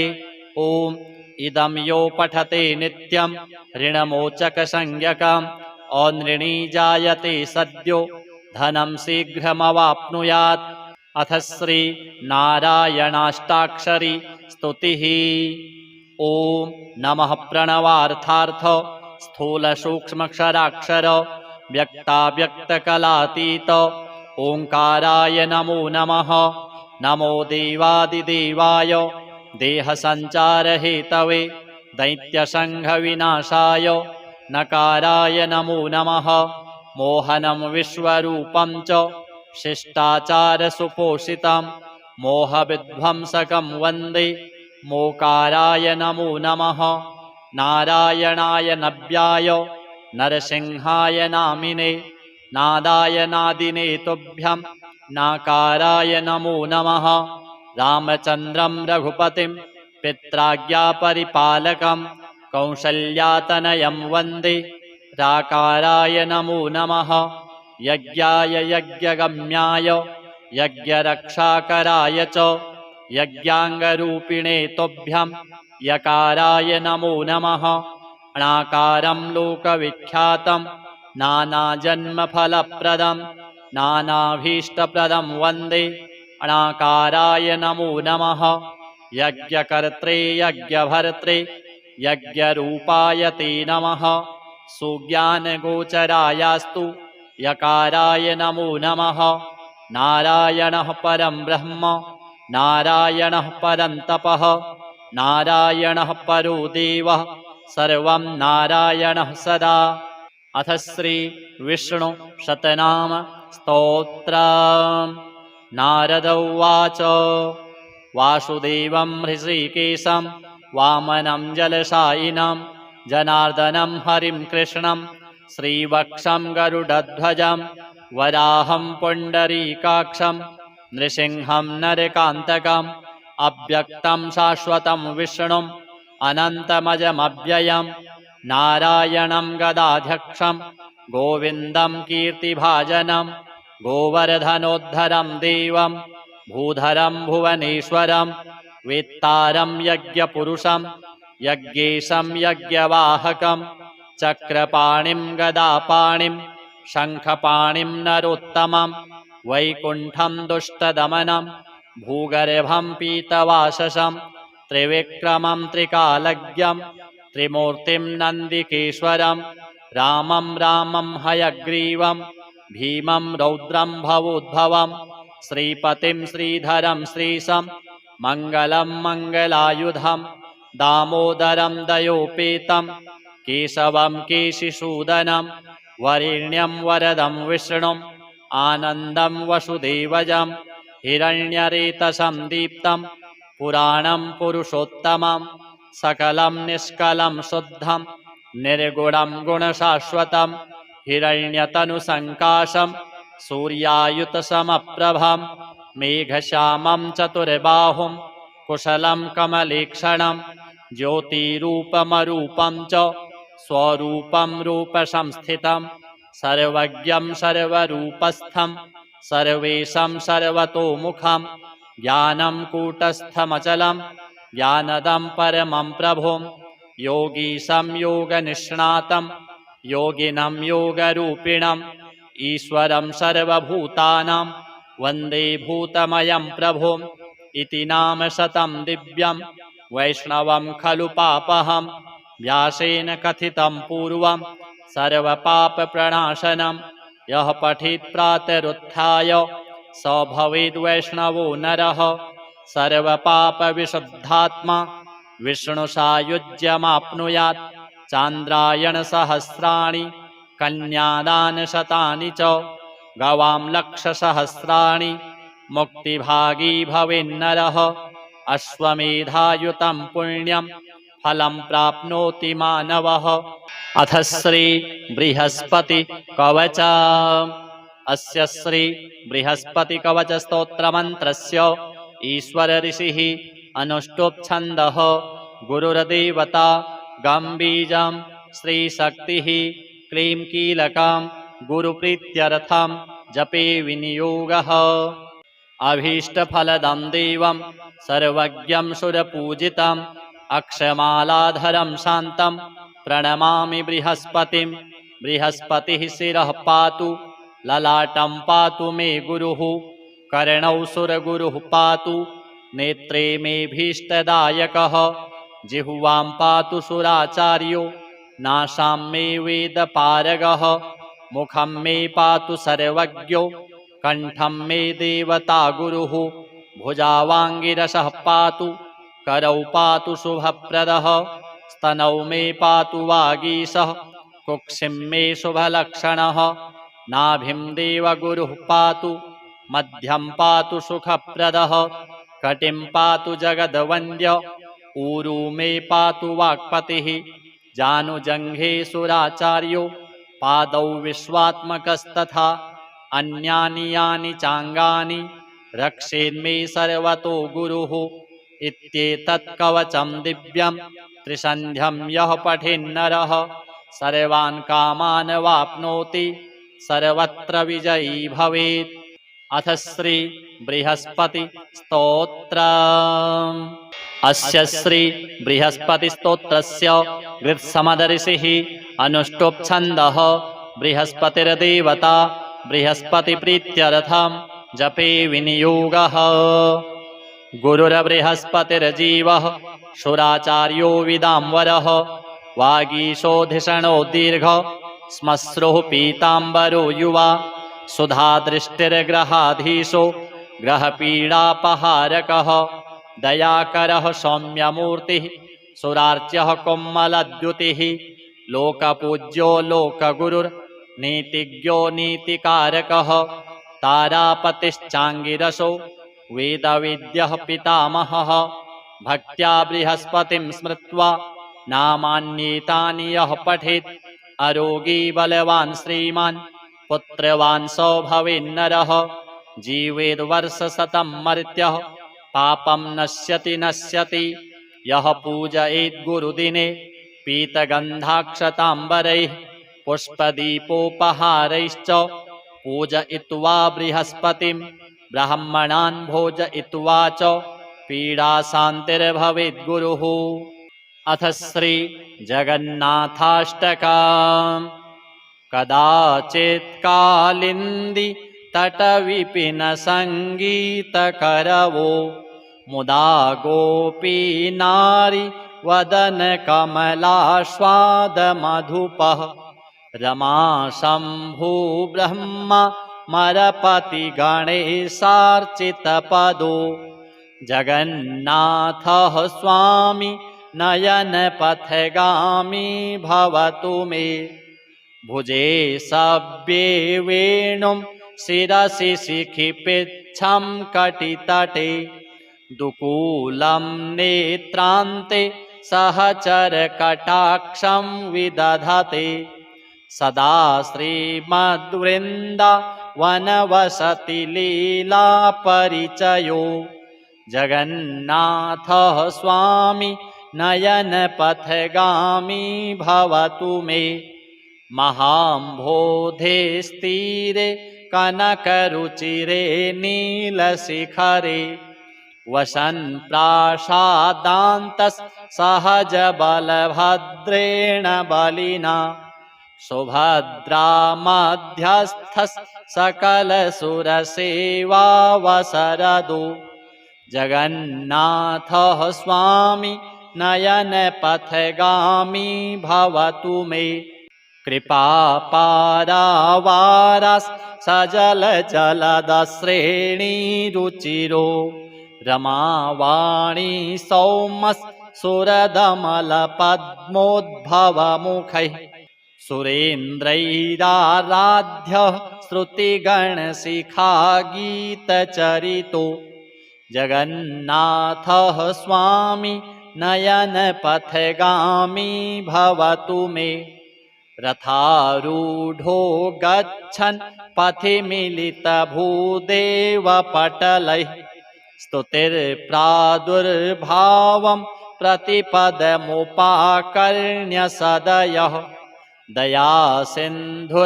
Speaker 1: ॐ इदं यो पठते नित्यं ऋणमोचकसंज्ञकम् औनृणी जायते सद्यो धनं शीघ्रमवाप्नुयात् अथ श्री नारायणाष्टाक्षरी स्तुतिः ॐ नमः प्रणवार्थार्थ स्थूलसूक्ष्मक्षराक्षर व्यक्ताव्यक्तकलातीत ओंकाराय नमो नमः नमो देवादिदेवाय देहसञ्चारहेतवे दैत्यसङ्घविनाशाय नकाराय नमो नमः मोहनं विश्वरूपं च शिष्टाचारसुपोषितं मोहविध्वंसकं वन्दे मोकाराय नमो नमः नारायणाय नव्याय नरसिंहाय नामिने नादाय नादिने तुभ्यं नाकाराय नमो नमः रामचन्द्रं रघुपतिं पित्राज्ञापरिपालकं कौसल्यातनयं वन्दे राकाराय नमो नमः यज्ञाय यज्ञगम्याय यज्ञरक्षाकराय च यज्ञाङ्गरूपिणे तुभ्यं यकाराय नमो नमः अणाकारं लोकविख्यातं नानाजन्मफलप्रदं नानाभीष्टप्रदं वन्दे अणाकाराय नमो नमः यज्ञकर्त्रे यज्ञभर्त्रे यज्ञरूपाय ते नमः सुज्ञानगोचरायास्तु यकाराय नमो नमः नारायणः परं ब्रह्म नारायणः परं तपः नारायणः परो देवः सर्वं नारायणः सदा। अथ श्री विष्णु शतनाम स्तोत्रम्। नारद उवाच वासुदेवं हृषीकेशं वामनं जलशायिनं जनार्दनं हरिं कृष्णं श्रीवक्षं गरुडध्वजं वराहं पुण्डरीकाक्षं नृसिंहं नरकान्तकम् अव्यक्तं शाश्वतं विष्णुम् अनन्तमजमव्ययं नारायणं गदाध्यक्षं गोविन्दं कीर्तिभाजनं गोवर्धनोद्धरं देवं भूधरं भुवनेश्वरं वेत्तारं यज्ञपुरुषं यज्ञेशं यज्ञवाहकं चक्रपाणिं गदापाणिं शङ्खपाणिं नरोत्तमं वैकुण्ठं दुष्टदमनं भूगर्भं पीतवाससं त्रिविक्रमं त्रिकालज्ञं त्रिमूर्तिं नन्दिकेश्वरं रामं रामं हयग्रीवं भीमं रौद्रं भवोद्भवं श्रीपतिं श्रीधरं श्रीशं मङ्गलं मङ्गलायुधं दामोदरं दयोपेतं केशवं केशिसूदनं वरेण्यं वरदं विष्णुम् आनन्दं वसुदेवजं हिरण्यरेतसं दीप्तं पुराणं पुरुषोत्तमं सकलं निष्कलं शुद्धं निर्गुणं गुणशाश्वतं हिरण्यतनुसङ्काशं सूर्यायुतसमप्रभं मेघश्यामं चतुर्बाहुं कुशलं कमलेक्षणं ज्योतिरूपमरूपं च स्वरूपं रूपसंस्थितं सर्वज्ञं सर्वरूपस्थं सर्वेशं सर्वतोमुखं ज्ञानं कूटस्थमचलं ज्ञानदं परमं प्रभुं योगीशं योगनिष्णातं योगिनं योगरूपिणं ईश्वरं सर्वभूतानां वन्दे भूतमयं प्रभुम् इति नाम शतं दिव्यं वैष्णवं खलु पापहं व्यासेन कथितं पूर्वं सर्वपापप्रणाशनं यः पठेत् प्रातरुत्थाय स भवेद्वैष्णवो नरः सर्वपापविशुद्धात्मा विष्णुसायुज्यमाप्नुयात् चान्द्रायणसहस्राणि कन्यादानशतानि च गवां लक्षसहस्राणि मुक्तिभागी भवेन्नरः अश्वमेधायुतं पुण्यं फलं प्राप्नोति मानवः। अथ श्री बृहस्पति कवच अस्य श्री बृहस्पति कवच स्तोत्रमन्त्रस्य ईश्वर ऋषिः अनुष्टुप् छन्दः गुरुर्देवता गम्बीजं श्रीशक्तिः क्लीं कीलकं गुरुप्रीत्यर्थं जपे विनियोगः अभीष्टफलदं देवं सर्वज्ञं सुरपूजितम् अक्षमालाधरं शान्तं प्रणमामि बृहस्पतिं बृहस्पतिः शिरः पातु ललाटं पातु मे गुरुः कर्णौ सुरगुरुः पातु नेत्रे मे भीष्टदायकः जिह्वां पातु सुराचार्यो नासां मे वेदपारगः मुखं मे पातु सर्वज्ञो कण्ठं मे देवता गुरुः भुजावाङ्गिरसः पातु करौ पातु शुभप्रदः स्तनौ मे पातु वागीशः कुक्षिं मे शुभलक्षणः नाभिं देवगुरुः पातु मध्यं पातु सुखप्रदः कटिं पातु जगद्वन्द्य ऊरू मे पातु वाक्पतिः जानुजङ्घे सुराचार्यो पादौ विश्वात्मकस्तथा अन्यानि यानि चाङ्गानि रक्षेन्मे सर्वतो गुरुः इत्येतत् कवचं दिव्यं त्रिसन्ध्यं यः पठेन्नरः सर्वान् कामान् वाप्नोति सर्वत्र विजयी भवेत्। अथ श्री बृहस्पति स्तोत्रम्। अस्य श्री बृहस्पति स्तोत्रस्य गृत्समदर्षिः अनुष्टुप् छन्दः बृहस्पतिर्देवता बृहस्पतिप्रीत्यर्थं जपे विनियोगः। गुरुर्बृहस्पतिर्जीवः शुराचार्यो विदाम्बरः वागीशोधिषणो दीर्घ श्मश्रुः पीताम्बरो युवा सुधादृष्टिर्ग्रहाधीशो ग्रहपीडापहारकः दयाकरः सौम्यमूर्तिः सुरार्च्यः कोमलद्युतिः लोकपूज्यो लोकगुरुर्नीतिज्ञो नीतिकारकः तारापतिश्चाङ्गिरसो वेदविद्यः पितामहः भक्त्या बृहस्पतिं स्मृत्वा नामान्येतानि यः पठेत् अरोगी बलवान् श्रीमान् पुत्रवान् स भवेन्नरः जीवेद्वर्षशतं मर्त्यः पापं नश्यति यः पूजयेत् गुरुदिने पीतगन्धाक्षताम्बरैः पुष्पदीपोपहारैश्च पूजयित्वा बृहस्पतिं ब्राह्मणान् भोजयित्वा च पीडाशान्तिर्भवेत् गुरुः। अथ श्री जगन्नाथाष्टकम्। कदाचित् कालिन्दी तटविपिन सङ्गीतकरवो मुदा गोपी नारी वदन कमलास्वादमधुपः रमा शम्भु ब्रह्मा मरपति गणेशार्चितपदो जगन्नाथः स्वामी नयनपथगामी भवतु मे भुजे सव्ये वेणुं शिरसि शिखिपिच्छं कटितटे दुकूलं नेत्रान्ते सहचरकटाक्षं विदधते सदा श्रीमद्वृन्दावनवसति लीलापरिचयो जगन्नाथः स्वामी नयनपथगामी भवतु मे महाम्भोधेस्तीरे कनकरुचिरे नीलशिखरे वसन् प्रासादान्तः सहजबलभद्रेण बलिना सुभद्रा मध्यस्थः सकलसुरसेवावसरदो जगन्नाथः स्वामी नयनपथगामी भवतु मे कृपापारावारः सजलजलदश्रेणीरुचिरो रमावाणी सौमः सुरदमलपद्मोद्भवमुखैः सुरेन्द्रैराराध्यः श्रुतिगणशिखागीतचरितो जगन्नाथः स्वामी नयनपथगामी भवतु मे रथारूढो गच्छन् पथि मिलितभूदेवपटलैः स्तुतिर्प्रादुर्भावं प्रतिपदमुपाकर्ण्य सदयः दयासिन्धुर्बन्धुः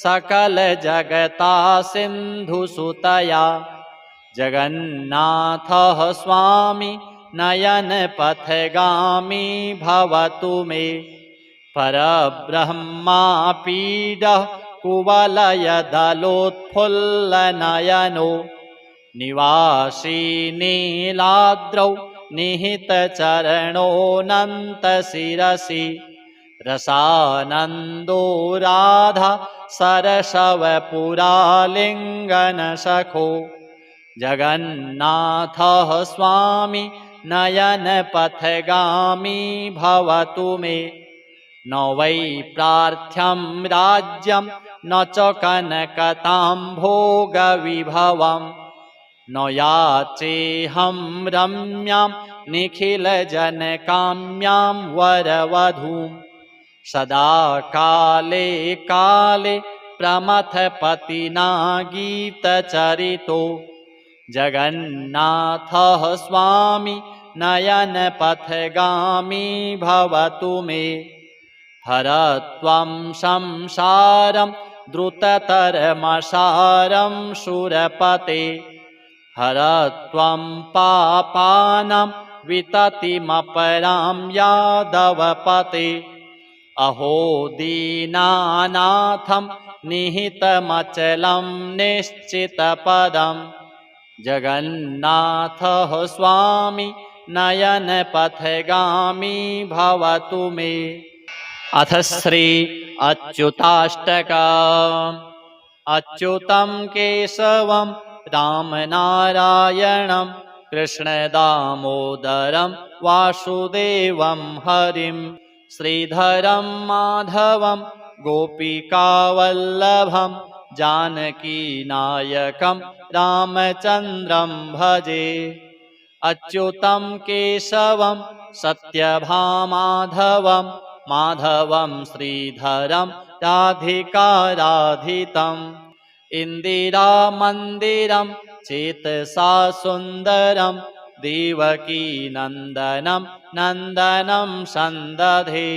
Speaker 1: सकलजगता सिन्धुसुतया जगन्नाथः स्वामी नयनपथगामी भवतु मे परब्रह्मापीडः कुवलयदलोत्फुल्लनयनो निवासी नीलाद्रौ निहितचरणोऽनन्तशिरसि रसानन्दो राधा सरसवपुरालिङ्गनसखो जगन्नाथः स्वामी नयनपथगामी भवतु मे न वै प्रार्थ्यं राज्यं न च कनकताम्भोगविभवं न याचेऽहं रम्यां निखिलजनकाम्यां वरवधूं सदा काले काले प्रमथपतिना गीतचरितो जगन्नाथः स्वामी नयनपथगामी भवतु मे हरत्वं संसारं द्रुततरमसारं शूरपते हरत्वं पापानां विततिमपरां यादवपते अहो दीनानाथं निहितमचलं निश्चितपदं जगन्नाथः स्वामी नयनपथगामी भवतु मे। अथ श्री अच्युताष्टकम्। अच्युतं केशवं रामनारायणं कृष्णदामोदरं वासुदेवं हरिं श्रीधरं माधवं गोपिकावल्लभं जानकीनायकं रामचन्द्रं भजे। अच्युतं केशवं सत्यभामाधवं माधवं श्रीधरं राधिकाराधितम् इन्दिरामन्दिरं चेतसा सुन्दरं देवकीनन्दनं नन्दनं सन्दधे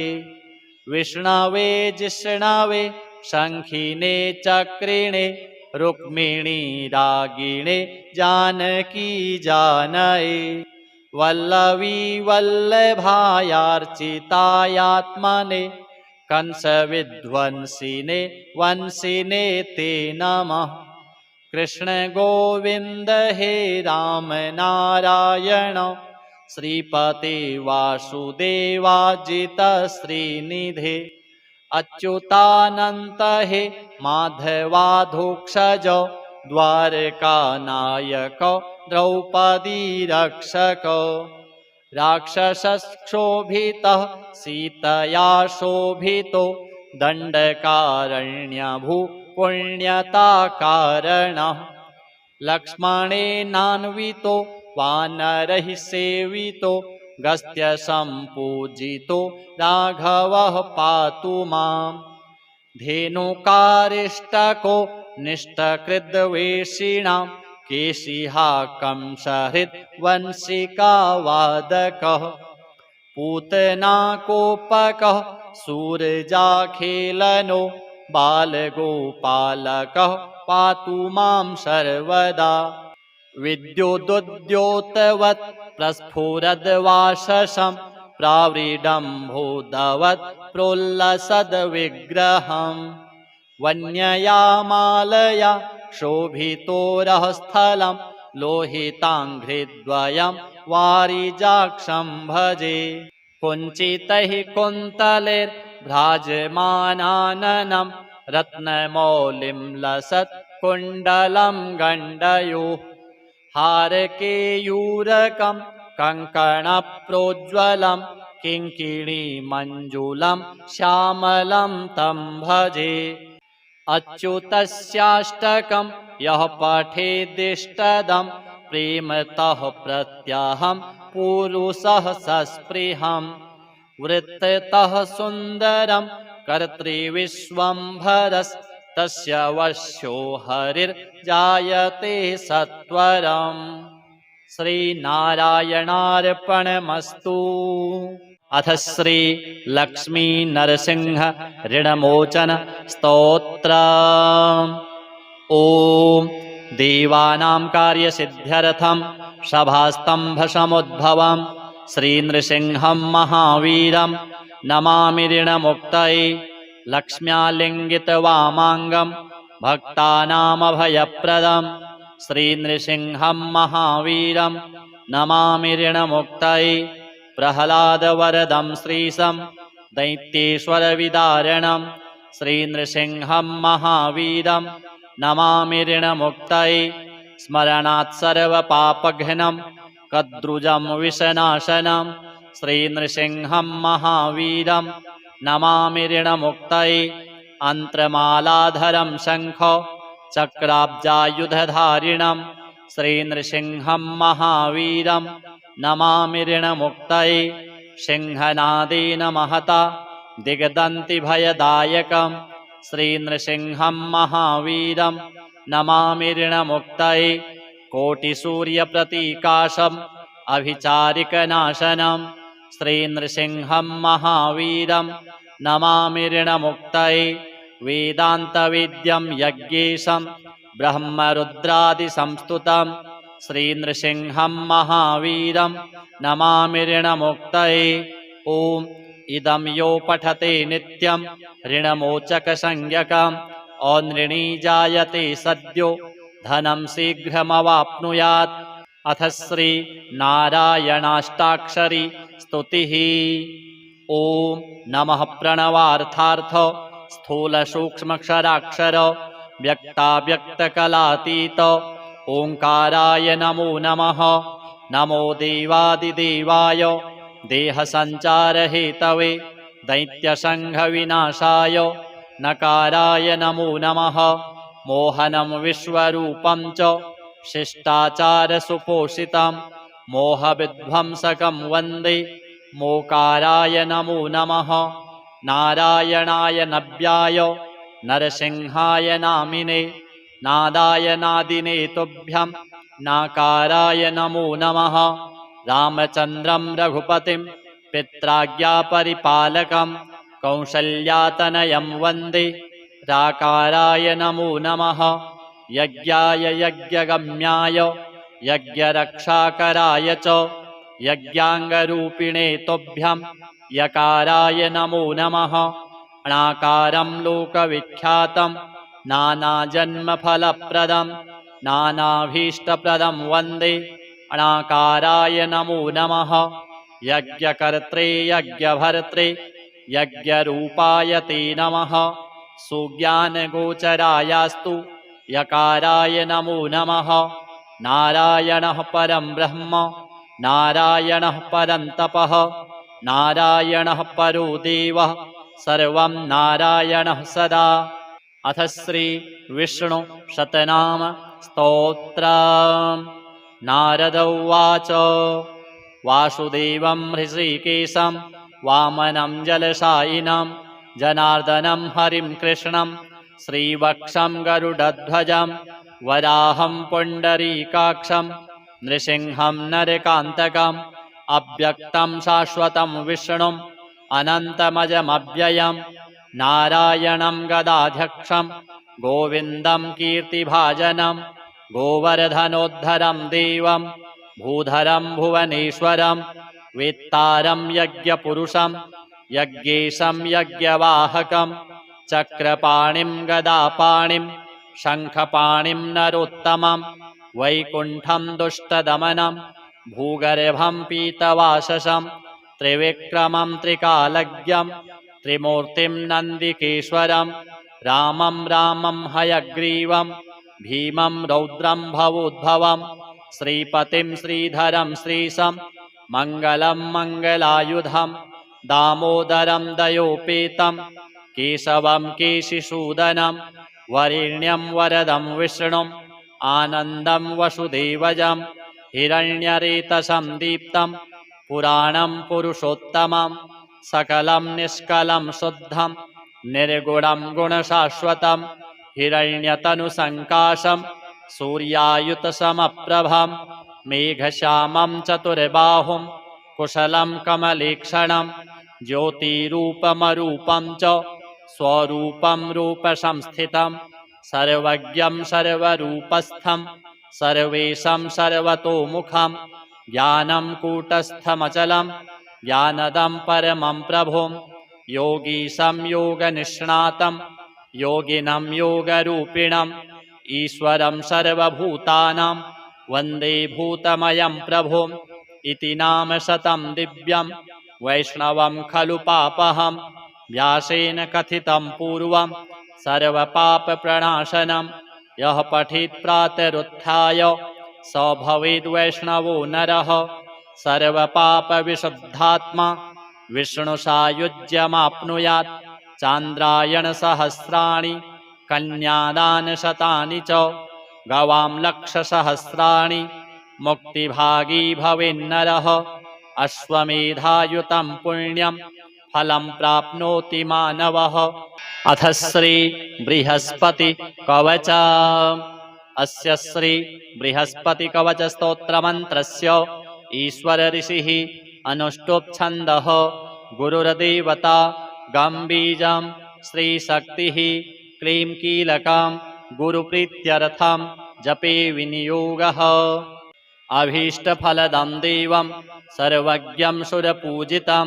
Speaker 1: विष्णवे जिष्णवे शङ्खिने चक्रिणे रुक्मिणी रागिणे जानकी जानये वल्लवी वल्लभायार्चितायात्मने कंसविध्वंसिने वंशिने ते नमः। कृष्ण गोविन्द हे राम नारायण श्रीपते वासुदेवाजित श्रीनिधे अच्युतानन्त हे माधवाधोक्षज द्वारकानायक द्रौपदी रक्षक राक्षसक्षोभितः सीतया शोभितो दण्डकारण्यभू पुण्यताकारणः लक्ष्मणेनान्वितो वानरैः सेवितो गस्त्यसम्पूजितो राघवः पातु माम् धेनुकारिष्टको निष्ठकृद्वेषिणां केशिहा कंसहृत् वंशिकावादकः पूतनाकोपकः सूरजाखेलनो बालगोपालकः पातु मां सर्वदा विद्युदुद्योतवत् प्रस्फुरद्वाशसं प्रावृडम्भोदवत् प्रोल्लसद्विग्रहम् वन्यया मालया शोभितोरःस्थलं लोहिताङ्घ्रिद्वयं वारिजाक्षं भजे कुञ्चितैः कुन्तलैर्भ्राजमानाननं रत्नमौलिं लसत् कुण्डलं गण्डयोः हारकेयूरकं कङ्कणप्रोज्ज्वलं किङ्किणीमञ्जुलं श्यामलं तं भजे अच्युतस्याष्टकं यः पठेदिष्टदं प्रेमतः प्रत्यहं पुरुषः सस्पृहं वृत्ततः सुन्दरं कर्तृविश्वम्भरस्तस्य वश्यो हरिर्जायते सत्वरम्। श्रीनारायणार्पणमस्तु। अथ श्री लक्ष्मी नरसिंह ऋणमोचन स्तोत्र। ओम देवानां कार्यसिद्ध्यर्थं सभास्तंभसमुद्भवं श्रीनृसिंहं महावीरं नमामि ऋणमुक्तये लक्ष्म्यालिङ्गितवामाङ्गं भक्तानामभयप्रदं श्रीनृसिंहं महावीरं नमामि ऋणमुक्तये प्रह्लादवरदं श्रीशं दैत्येश्वरविदारणं श्रीनृसिंहं महावीरं नमामि ऋणमुक्तये स्मरणात् सर्वपापघ्नं कद्रुजं विषनाशनं श्रीनृसिंहं महावीरं नमामि ऋणमुक्तये अन्त्रमालाधरं शङ्ख चक्राब्जायुधधारिणं श्रीनृसिंहं महावीरं नमामि ऋणमुक्तये सिंहनादेन महता दिग्दन्ति भयदायकं श्रीनृसिंहं महावीरं नमामि ऋणमुक्तये कोटिसूर्यप्रतीकाशम् अभिचारिकनाशनं श्रीनृसिंहं महावीरं नमामि ऋणमुक्तये वेदान्तवेद्यं यज्ञेशं ब्रह्मरुद्रादिसंस्तुतं श्रीनृसिंहं महावीरं नमामि ऋणमुक्तये ॐ इदं यो पठते नित्यं ऋणमोचकसंज्ञकम् औनृणी जायते सद्यो धनं शीघ्रमवाप्नुयात्। अथ श्री नारायणाष्टाक्षरी स्तुतिः। ॐ नमः प्रणवार्थार्थ स्थूलसूक्ष्मक्षराक्षर व्यक्ताव्यक्तकलातीत ओंकाराय नमो नमः। नमो देवादिदेवाय देहसञ्चारहेतवे दैत्यसङ्घविनाशाय नकाराय नमो नमः। मोहनं विश्वरूपं च शिष्टाचारसुपोषितं मोहविध्वंसकं वन्दे मोकाराय नमो नमः। नारायणाय नव्याय नरसिंहाय नामिने नादाय नादिने तुभ्यं नाकाराय नमो नमः। रामचन्द्रं रघुपतिं पित्राज्ञापरिपालकं कौसल्यातनयं वन्दे राकाराय नमो नमः। यज्ञाय यज्ञगम्याय यज्ञरक्षाकराय च यज्ञाङ्गरूपिणे तुभ्यं यकाराय नमो नमः। अणाकारं लोकविख्यातं नानाजन्मफलप्रदं नानाभीष्टप्रदं वन्दे अणाकाराय नमो नमः। यज्ञकर्त्रे यज्ञभर्त्रे यज्ञरूपाय ते नमः। सुज्ञानगोचरायास्तु यकाराय नमो नमः। नारायणः परं ब्रह्म नारायणः परं तपः नारायणः परो देवः सर्वं नारायणः सदा। अथ श्री विष्णु शतनाम स्तोत्रम्। नारद उवाच वासुदेवं हृषीकेशं वामनं जलशायिनं जनार्दनं हरिं कृष्णं श्रीवक्षं गरुडध्वजं वराहं पुण्डरीकाक्षं नृसिंहं नरकान्तकम् अव्यक्तं शाश्वतं विष्णुम् अनन्तमजमव्ययं नारायणं गदाध्यक्षं गोविन्दं कीर्तिभाजनं गोवर्धनोद्धरं देवं भूधरं भुवनेश्वरं वेत्तारं यज्ञपुरुषं यज्ञेशं यज्ञवाहकं चक्रपाणिं गदापाणिं शङ्खपाणिं नरोत्तमं वैकुण्ठं दुष्टदमनं भूगर्भं पीतवाससं त्रिविक्रमं त्रिकालज्ञं त्रिमूर्तिं नन्दिकेश्वरं रामं रामं हयग्रीवं भीमं रौद्रं भवोद्भवं श्रीपतिं श्रीधरं श्रीशं मङ्गलं मङ्गलायुधं दामोदरं दयोपेतं केशवं केशिसूदनं वरेण्यं वरदं विष्णुम् आनन्दं वसुदेवजं हिरण्यरेतसं दीप्तं पुराणं पुरुषोत्तमं सकलं निष्कलं शुद्धं निर्गुणं गुणशाश्वतं हिरण्यतनुसङ्काशं सूर्यायुतसमप्रभं मेघश्यामं चतुर्बाहुं कुशलं कमलेक्षणं ज्योतिरूपमरूपं च स्वरूपं रूपसंस्थितं सर्वज्ञं सर्वरूपस्थं सर्वेशं सर्वतोमुखं ज्ञानं कूटस्थमचलं ज्ञानदं परमं प्रभुं योगीशं योगनिष्णातं योगिनं योगरूपिणं ईश्वरं सर्वभूतानां वन्दे भूतमयं प्रभुम् इति नाम शतं दिव्यं वैष्णवं खलु पापहं व्यासेन कथितं पूर्वं सर्वपापप्रणाशनं यः पठेत् प्रातरुत्थाय स भवेद्वैष्णवो नरः सर्वपापविशुद्धात्मा विष्णुसायुज्यमाप्नुयात् चान्द्रायणसहस्राणि कन्यादानशतानि च गवां लक्षसहस्राणि मुक्तिभागी भवेन्नरः अश्वमेधायुतं पुण्यं फलं प्राप्नोति मानवः। अथ श्री बृहस्पति कवच। अस्य श्री बृहस्पति कवच स्तोत्र मंत्रस्य ईश्वर ऋषिः अनुष्टुप् छन्दः गुरुर्देवता गं बीजं श्री शक्तिः क्लीं कीलकं गुरुप्रीत्यर्थं जपे विनियोगः। अभीष्टफलदं देवं सर्वज्ञं सुरपूजितं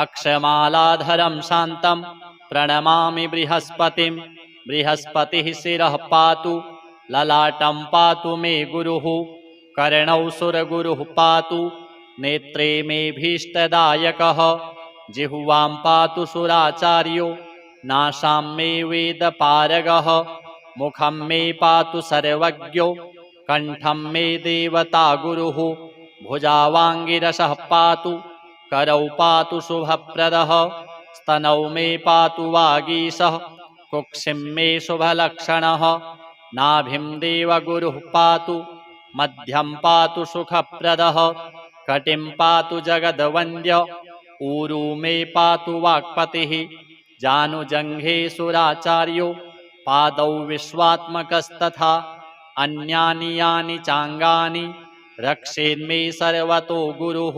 Speaker 1: अक्षमालाधरं शान्तं प्रणमामि बृहस्पतिं। बृहस्पतिः शिरः पातु ललाटं पातु मे गुरुः कर्णौ सुरगुरुः पातु नेत्रे मे भीष्टदायकः जिह्वां पातु सुराचार्यो नासां मे वेदपारगः मुखं मे पातु सर्वज्ञो कंठं मे देवता गुरुः भुजावाङ्गिरसः पातु करौ पातु शुभप्रदः स्तनौ मे पातु वागीशः कुक्षिं मे शुभलक्षणः नाभिं देवगुरुः पातु मध्यं पातु सुखप्रदः कटिं पातु जगद्वन्द्य ऊरू मे पातु वाक्पतिः जानुजङ्घे सुराचार्यो पादौ विश्वात्मकस्तथा अन्यानि यानि चाङ्गानि रक्षेन्मे सर्वतो गुरुः।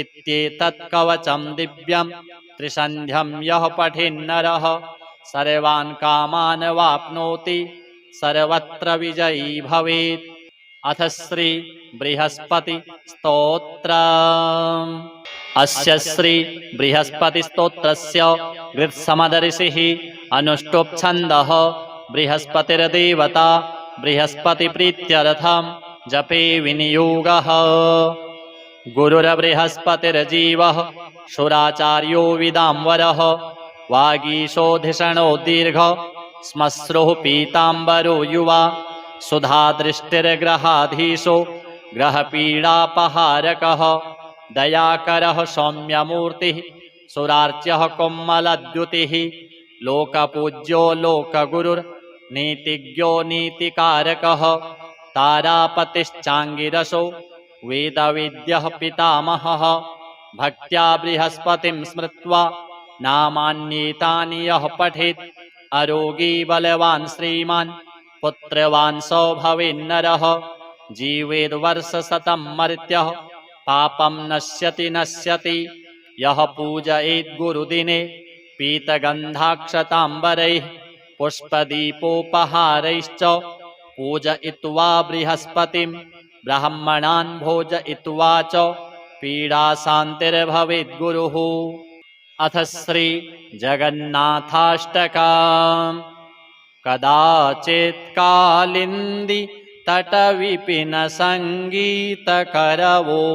Speaker 1: इत्येतत् कवचं दिव्यं त्रिसन्ध्यं यः पठेन्नरः सर्वान् कामान् वाप्नोति सर्वत्र विजयी भवेत्। अथ श्री बृहस्पति स्तोत्रम्। अस्य श्री बृहस्पति स्तोत्रस्य ऋत्समदर्षिः अनुष्टुप् छन्दः बृहस्पतिर्देवता बृहस्पतिप्रीत्यर्थं जपे विनियोगः। गुरुर्बृहस्पतिर्जीवः सुराचार्यो विदाम्बरः वागीशोधिषणो दीर्घ श्मश्रुः पीताम्बरो युवा सुधादृष्टिर्ग्रहाधीशो ग्रहपीडापहारकः दयाकरः सौम्यमूर्तिः सुरार्च्यः कोमलद्युतिः लोकपूज्यो लोकगुरुर्नीतिज्ञो नीतिकारकः तारापतिश्चाङ्गिरसो वेदविद्यः पितामहः भक्त्या बृहस्पतिं स्मृत्वा नामान्येतानि यः पठेत् अरोगी बलवान् श्रीमान् पुत्रवान् सो भवेन्नरः जीवेद्वर्षशतं मर्त्यः पापं नश्यति नश्यति यः पूजयेत् गुरुदिने पीतगन्धाक्षताम्बरैः पुष्पदीपोपहारैश्च पूजयित्वा बृहस्पतिं ब्राह्मणान् भोजयित्वा च पीडाशान्तिर्भवेत् गुरुः। अथ श्री जगन्नाथाष्टकम्। कदाचित् कालिन्दी तटविपिन सङ्गीतकरवो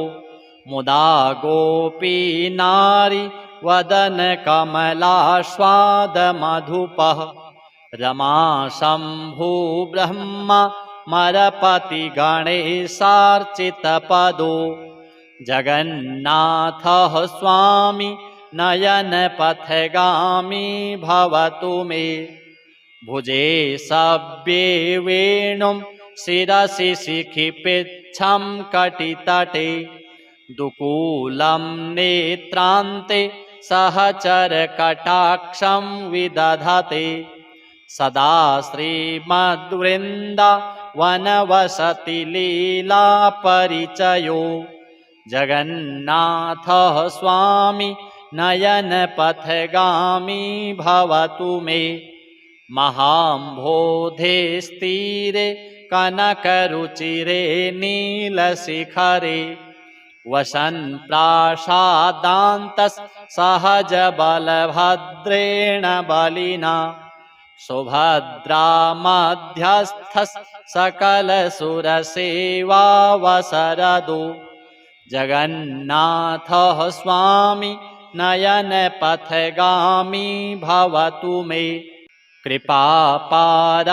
Speaker 1: मुदा गोपी नारी वदन कमलास्वादमधुपः रमा शम्भु ब्रह्मा मरपति गणेशार्चितपदो जगन्नाथः स्वामी नयनपथगामी भवतु मे भुजे सव्ये वेणुं शिरसि शिखिपिच्छं कटितटे दुकूलं नेत्रान्ते सहचरकटाक्षं विदधते सदा श्रीमद्वृन्दावनवसति लीलापरिचयो जगन्नाथः स्वामी नयनपथगामी भवतु मे महाम्भोधेस्तीरे कनकरुचिरे नीलशिखरे वसन् प्रासादान्तः सहजबलभद्रेण बलिना सुभद्रा मध्यस्थः सकलसुरसेवावसरदो जगन्नाथः स्वामी नयनपथगामी भवतु मे कृपापारावारः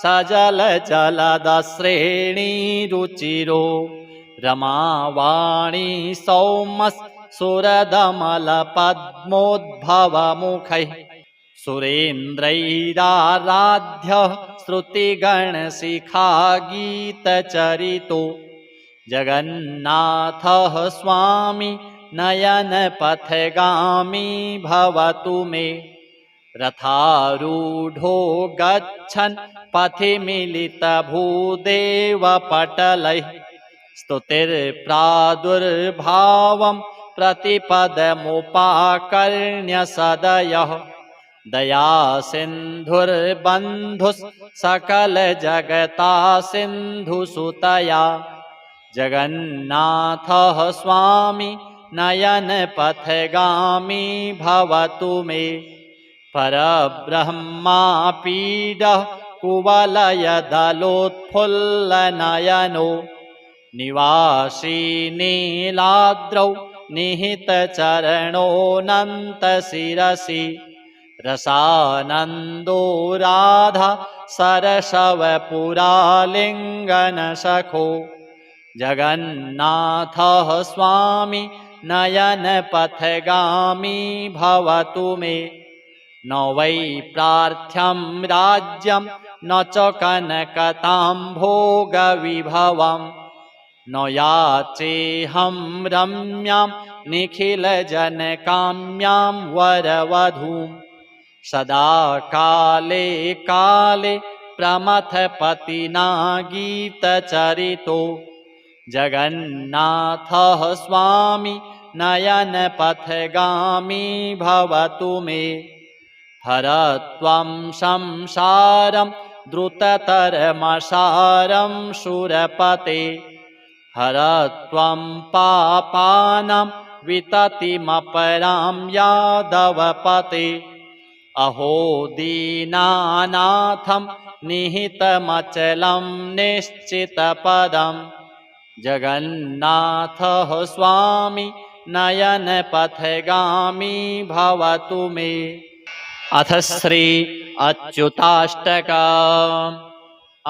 Speaker 1: सजलजलदश्रेणीरुचिरो रमावाणी सौमः सुरदमलपद्मोद्भवमुखैः सुरेन्द्रैराराध्यः श्रुतिगणशिखागीतचरितो जगन्नाथः स्वामी नयनपथगामी भवतु मे। रथारूढो गच्छन् पथि मिलितभूदेवपटलैः स्तुतिर्प्रादुर्भावं प्रतिपदमुपाकर्ण्य सदयः दयासिन्धुर्बन्धुः सकलजगतासिन्धुसुतया जगन्नाथः स्वामी नयनपथगामी भवतु मे। परब्रह्मापीडः कुवलयदलोत्फुल्लनयनो निवासी नीलाद्रौ निहितचरणोऽनन्तशिरसि रसानन्दो राधा सरसवपुरालिङ्गनसखो जगन्नाथः स्वामी नयनपथगामी भवतु मे। न वै प्रार्थ्यं राज्यं न च कनकताम्भोगविभवं न याचेऽहं रम्यां निखिलजनकाम्यां वरवधूं सदा काले काले प्रमथपतिना गीतचरितो जगन्नाथः स्वामी नयनपथगामी भवतु मे। हरत्वं संसारं द्रुततरमसारं शूरपते हरत्वं पापानां विततिमपरां यादवपते अहो दीनानाथं निहितमचलं निश्चितपदं जगन्नाथः स्वामी नयनपथगामी भवतु मे। अथ श्री अच्युताष्टकम्।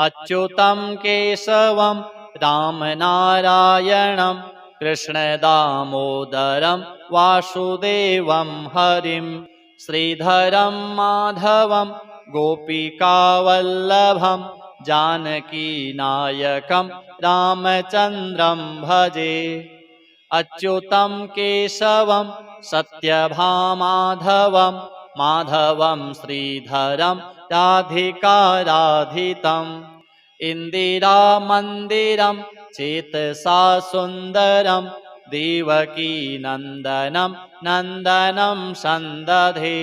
Speaker 1: अच्युतं केशवं रामनारायणं कृष्णदामोदरं वासुदेवं हरिं श्रीधरं माधवं गोपिकावल्लभं जानकीनायकं रामचन्द्रं भजे। अच्युतं केशवं सत्यभामाधवं माधवं श्रीधरं राधिकाराधितम् इन्दिरामन्दिरं चेतसा सुन्दरं देवकीनन्दनं नन्दनं सन्दधे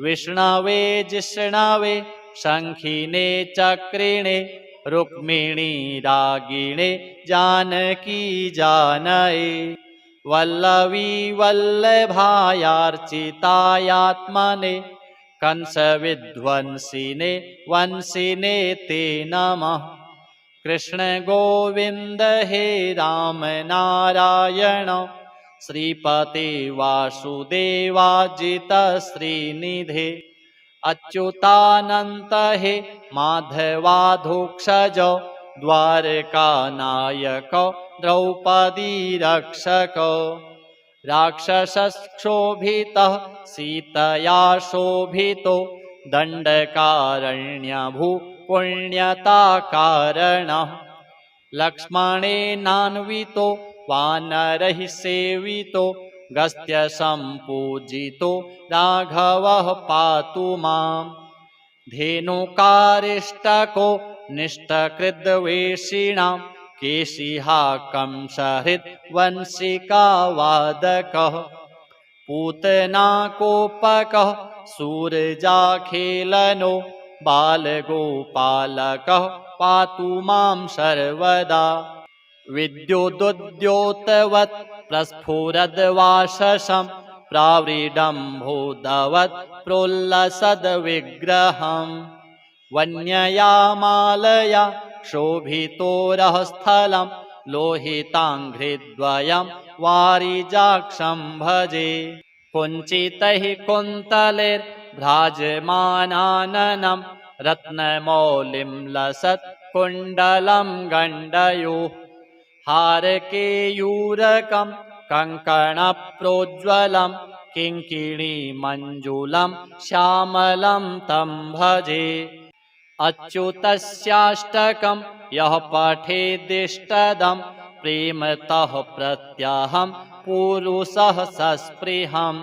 Speaker 1: विष्णवे जिष्णवे शङ्खिने चक्रिणे रुक्मिणी रागिणे जानकी जानये वल्लवी वल्लभायार्चितायात्मने कंसविध्वंसिने वंसिने ते नमः। कृष्ण गोविन्द हे राम नारायण श्रीपते वासुदेवाजित श्रीनिधे अच्युतानन्त हे माधवाधोक्षज द्वारकानायक द्रौपदी रक्षक राक्षसक्षोभितः सीतया शोभितो दण्डकारण्यभू पुण्यताकारणः लक्ष्मणेनान्वितो वानरैः सेवितो गस्त्यसम्पूजितो राघवः पातु माम् धेनुकारिष्टको निष्टकृद्वेषिणां केशिहा कंसहृत् वंशिकावादकः पूतनाकोपकः सूरजाखेलनो बालगोपालकः पातु मां सर्वदा विद्युदुद्योतवत् प्रस्फुरद्वाशसं प्रावृडम्भोदवत् प्रोल्लसद्विग्रहम् वन्यया मालया शोभितोरःस्थलं लोहिताङ्घ्रिद्वयं वारिजाक्षं भजे कुञ्चितैः कुन्तलैर्भ्राजमानाननं रत्नमौलिं लसत् कुण्डलं गण्डयोः हारकेयूरकं कङ्कणप्रोज्ज्वलं किङ्किणीमञ्जुलं श्यामलं तं भजे। अच्युतस्याष्टकं यः पठेदिष्टदं प्रेमतः प्रत्यहं पुरुषः सस्पृहम्।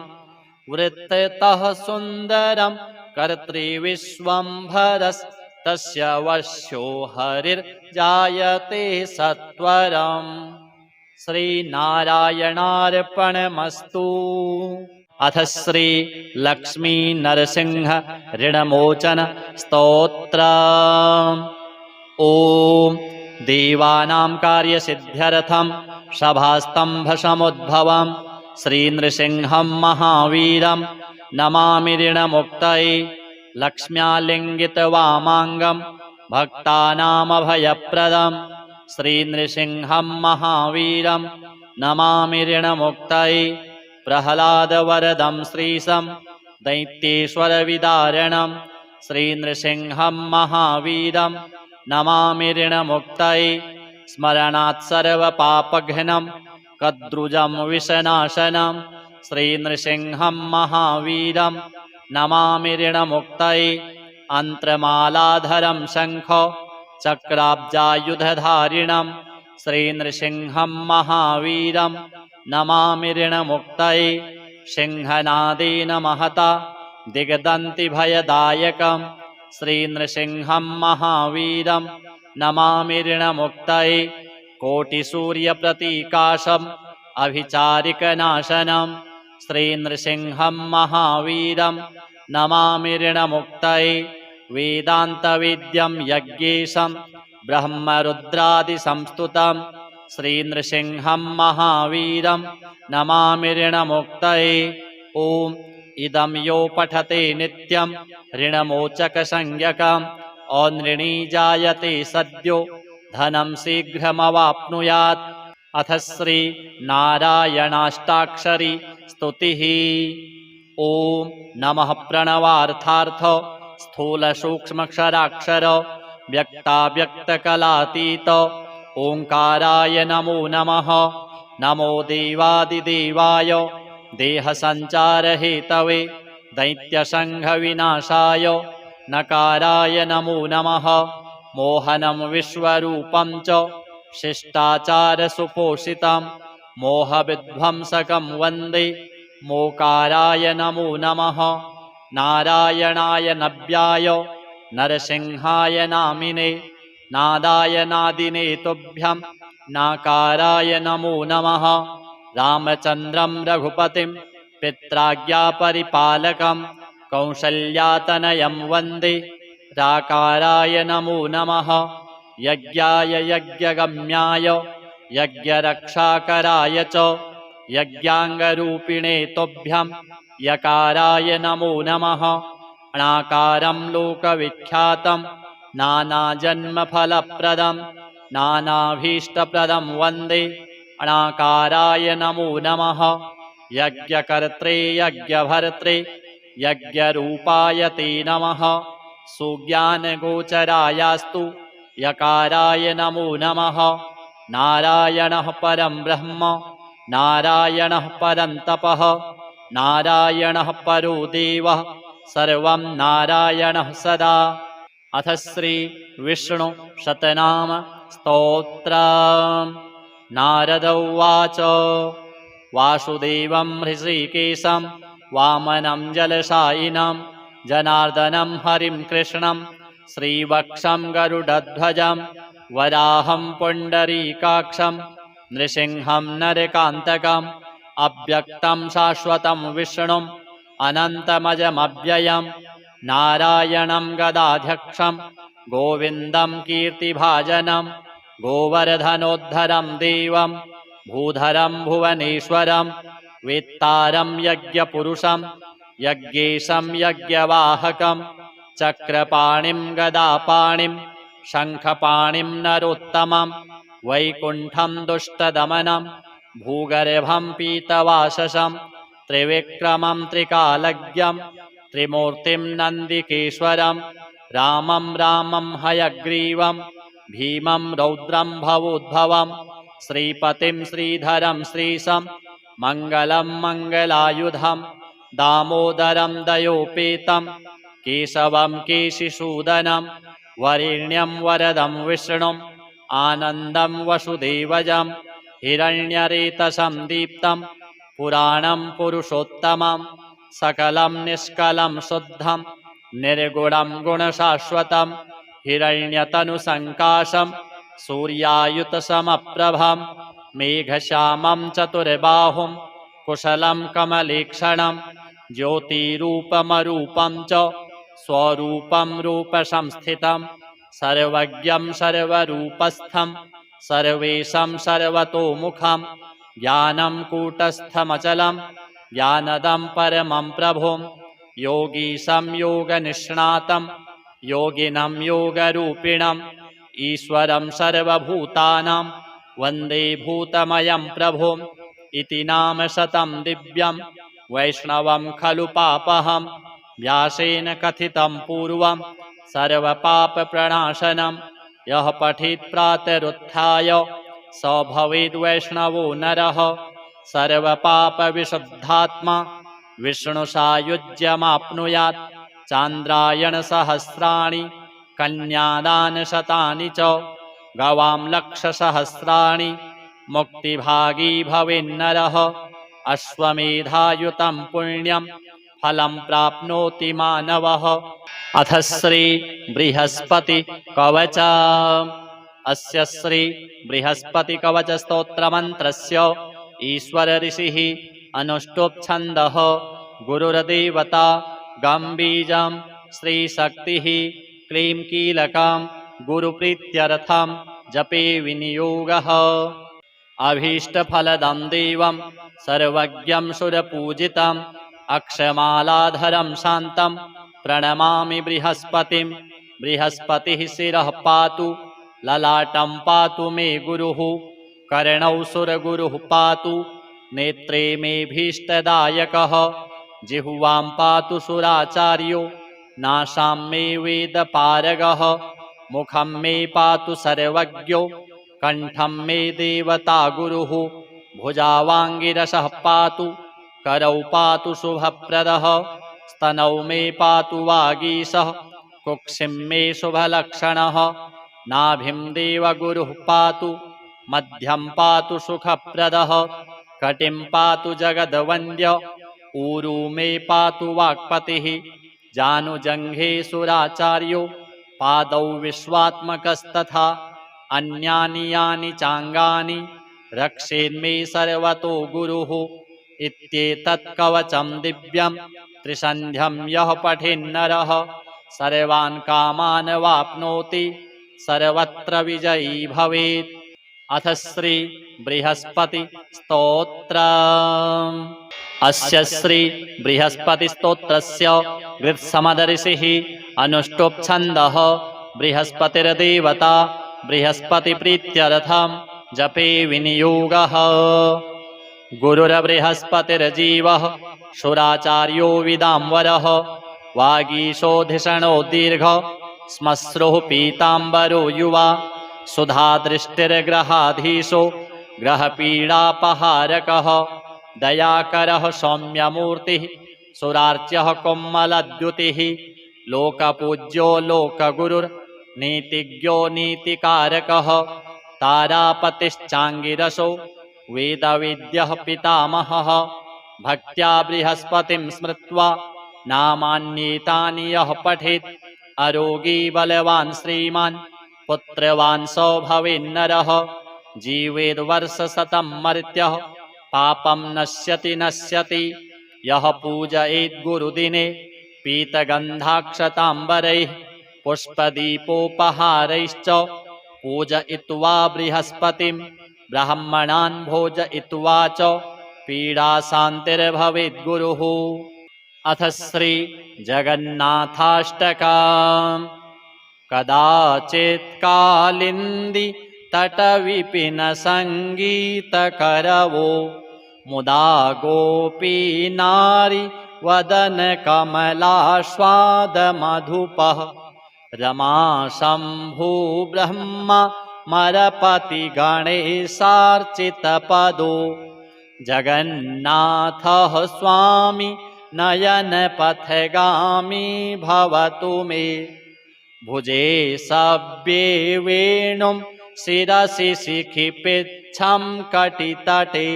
Speaker 1: वृत्ततः सुन्दरं कर्तृविश्वम्भरस्तस्य वश्यो हरिर्जायते सत्वरम्। श्रीनारायणार्पणमस्तु। अथ श्री लक्ष्मी नरसिंह ऋणमोचन स्तोत्र। ओम देवानां कार्यसिद्ध्यर्थं सभास्तंभसमुद्भवं श्रीनृसिंहं महावीरं नमामि ऋणमुक्तये। लक्ष्म्यालिङ्गितवामाङ्गं भक्तानामभयप्रदं श्रीनृसिंहं महावीरं नमामि ऋणमुक्तये। प्रह्लादवरदं श्रीशं दैत्येश्वरविदारणं श्रीनृसिंहं महावीरं नमामि ऋणमुक्तये। स्मरणात् सर्वपापघ्नं कद्रुजं विषनाशनं श्रीनृसिंहं महावीरं नमामि ऋणमुक्तये। अन्त्रमालाधरं शङ्ख चक्राब्जायुधधारिणं श्रीनृसिंहं महावीरं नमामि ऋणमुक्तये। सिंहनादेन महता दिग्दन्तिभयदायकं श्रीनृसिंहं महावीरं नमामि ऋणमुक्तये। कोटिसूर्यप्रतीकाशम् अभिचारिकनाशनं श्रीनृसिंहं महावीरं नमामि ऋणमुक्तये। वेदान्तवेद्यं यज्ञेशं ब्रह्मरुद्रादिसंस्तुतं श्रीनृसिंहं महावीरं नमामि ऋणमुक्तये। ॐ इदं यो पठते नित्यं ऋणमोचकसंज्ञकम् औनृणी जायते सद्यो धनं शीघ्रमवाप्नुयात्। अथ श्री नारायणाष्टाक्षरी स्तुतिः। ॐ नमः प्रणवार्थार्थ स्थूलसूक्ष्मक्षराक्षर व्यक्ताव्यक्तकलातीत ओङ्काराय नमो नमः। नमो देवादिदेवाय देहसञ्चारहेतवे दैत्यसङ्घविनाशाय नकाराय नमो नमः। मोहनं विश्वरूपं च शिष्टाचारसुपोषितं मोहविध्वंसकं वन्दे मोकाराय नमो नमः। नारायणाय नव्याय नरसिंहाय नामिने नादाय नादिने तुभ्यं नाकाराय नमो नमः। रामचन्द्रं रघुपतिं पित्राज्ञापरिपालकं कौसल्यातनयं वन्दे राकाराय नमो नमः। यज्ञाय यज्ञगम्याय यज्ञरक्षाकराय च यज्ञाङ्गरूपिणे तुभ्यं यकाराय नमो नमः। अणाकारं लोकविख्यातं नानाजन्मफलप्रदं नानाभीष्टप्रदं वन्दे अणाकाराय नमो नमः। यज्ञकर्त्रे यज्ञभर्त्रे यज्ञरूपाय ते नमः। सुज्ञानगोचरायास्तु यकाराय नमो नमः। नारायणः परं ब्रह्म नारायणः परं तपः नारायणः परो देवः सर्वं नारायणः सदा। अथ श्री विष्णु शतनाम स्तोत्र। नारद उवाच वासुदेवं हृषीकेशं वामनं जलशायिनं जनार्दनं हरिं कृष्णं श्रीवक्षं गरुडध्वजं वराहं पुण्डरीकाक्षं नृसिंहं नरकान्तकम् अव्यक्तं शाश्वतं विष्णुम् अनन्तमजमव्ययं नारायणं गदाध्यक्षं गोविन्दं कीर्तिभाजनं गोवर्धनोद्धरं देवं भूधरं भुवनेश्वरं वेत्तारं यज्ञपुरुषं यज्ञेशं यज्ञवाहकं चक्रपाणिं गदापाणिं शङ्खपाणिं नरोत्तमं वैकुण्ठं दुष्टदमनं भूगर्भं पीतवाससं त्रिविक्रमं त्रिकालज्ञं त्रिमूर्तिं नन्दिकेश्वरं रामं रामं हयग्रीवं भीमं रौद्रं भवोद्भवं श्रीपतिं श्रीधरं श्रीशं मङ्गलं मङ्गलायुधं दामोदरं दयोपेतं केशवं केशिसूदनं वरेण्यं वरदं विष्णुम् आनन्दं वसुदेवजं हिरण्यरेतसं दीप्तं पुराणं पुरुषोत्तमं सकलं निष्कलं शुद्धं निर्गुणं गुणशाश्वतं हिरण्यतनुसङ्काशं सूर्यायुतसमप्रभं मेघश्यामं चतुर्बाहुं कुशलं कमलेक्षणं ज्योतिरूपमरूपं च स्वरूपं रूपसंस्थितं सर्वज्ञं सर्वरूपस्थं सर्वेशं सर्वतोमुखं ज्ञानं कूटस्थमचलं ज्ञानदं परमं प्रभुं योगीशं योगनिष्णातं योगिनं योगरूपिणम् ईश्वरं सर्वभूतानां वन्दे भूतमयं प्रभुम् इति नाम शतं दिव्यं वैष्णवं खलु पापहं व्यासेन कथितं पूर्वं सर्वपापप्रणाशनं यः पठेत् प्रातरुत्थाय स भवेद् वैष्णवो नरः सर्वपापविशुद्धात्मा विष्णुसायुज्यमाप्नुयात् चान्द्रायणसहस्राणि कन्यादानशतानि च गवां लक्षसहस्राणि मुक्तिभागी भवेन्नरः अश्वमेधायुतं पुण्यं फलं प्राप्नोति मानवः। अथ श्री बृहस्पति कवच अस्य श्री बृहस्पति कवच स्तोत्रमन्त्रस्य ईश्वर ऋषिः अनुष्टुप् छन्दः गुरुर्देवता गं बीजं श्रीशक्तिः क्लीं कीलकं गुरुप्रीत्यर्थं जपे विनियोगः। अभीष्टफलदं देवं सर्वज्ञं सुरपूजितं अक्षमालाधरं शान्तं प्रणमामि बृहस्पतिं। बृहस्पतिः शिरः पातु ललाटं पातु मे गुरुः कर्णौ सुरगुरुः पातु नेत्रे मे भीष्टदायकः जिह्वां पातु सुराचार्यो नासां मे वेदपारगः मुखं मे पातु सर्वज्ञो कण्ठं मे देवता गुरुः भुजावाङ्गिरसः पातु करौ पातु शुभप्रदः स्तनौ मे पातु वागीशः कुक्षिं मे शुभलक्षणः नाभिं देवगुरुः पातु मध्यं पातु सुखप्रदः कटिं पातु जगद्वन्द्य ऊरू मे पातु वाक्पतिः जानुजङ्घे सुराचार्यो पादौ विश्वात्मकस्तथा अन्यानि यानि चाङ्गानि रक्षेन्मे सर्वतो गुरुः इत्येतत् कवचं दिव्यं त्रिसन्ध्यं यः पठेन्नरः सर्वान् कामान् वाप्नोति सर्वत्र विजयी भवेत्। अथ श्री बृहस्पति स्तोत्रम्। अस्य श्री बृहस्पति स्तोत्रस्य ऋत्समदर्षिः अनुष्टुप् छन्दः बृहस्पतिर्देवता बृहस्पतिप्रीत्यर्थं जपे विनियोगः। गुरुर्बृहस्पतिर्जीवः सुराचार्यो विदाम्बरः वागीशोधिषणो दीर्घ श्मश्रुः पीताम्बरो युवा सुधादृष्टिर्ग्रहाधीशो ग्रहपीडापहारकः दयाकरः सौम्यमूर्तिः सुरार्च्यः कोमलद्युतिः लोकपूज्यो लोकगुरुर्नीतिज्ञो नीतिकारकः तारापतिश्चाङ्गिरसो वेदविद्यः पितामहः भक्त्या बृहस्पतिं स्मृत्वा नामान्येतानि यः पठेत् अरोगी बलवान् श्रीमान् पुत्रवान् स भवेन्नरः जीवेद्वर्षशतं मर्त्यः पापं नश्यति नश्यति यः पूजयेत् गुरुदिने पीतगन्धाक्षताम्बरैः पुष्पदीपोपहारैश्च पूजयित्वा बृहस्पतिं ब्राह्मणान् भोजयित्वा च पीडाशान्तिर्भवेद्गुरुः। अथ श्री जगन्नाथाष्टकम्। कदाचित् कालिन्दी तटविपिन सङ्गीतकरवो मुदा गोपी नारी वदन कमलास्वादमधुपः रमा शम्भु ब्रह्मा मरपति गणेशार्चितपदो जगन्नाथः स्वामी नयन पथगामी भवतु मे। भुजे सव्ये वेणुं शिरसि शिखिपिच्छं कटितटे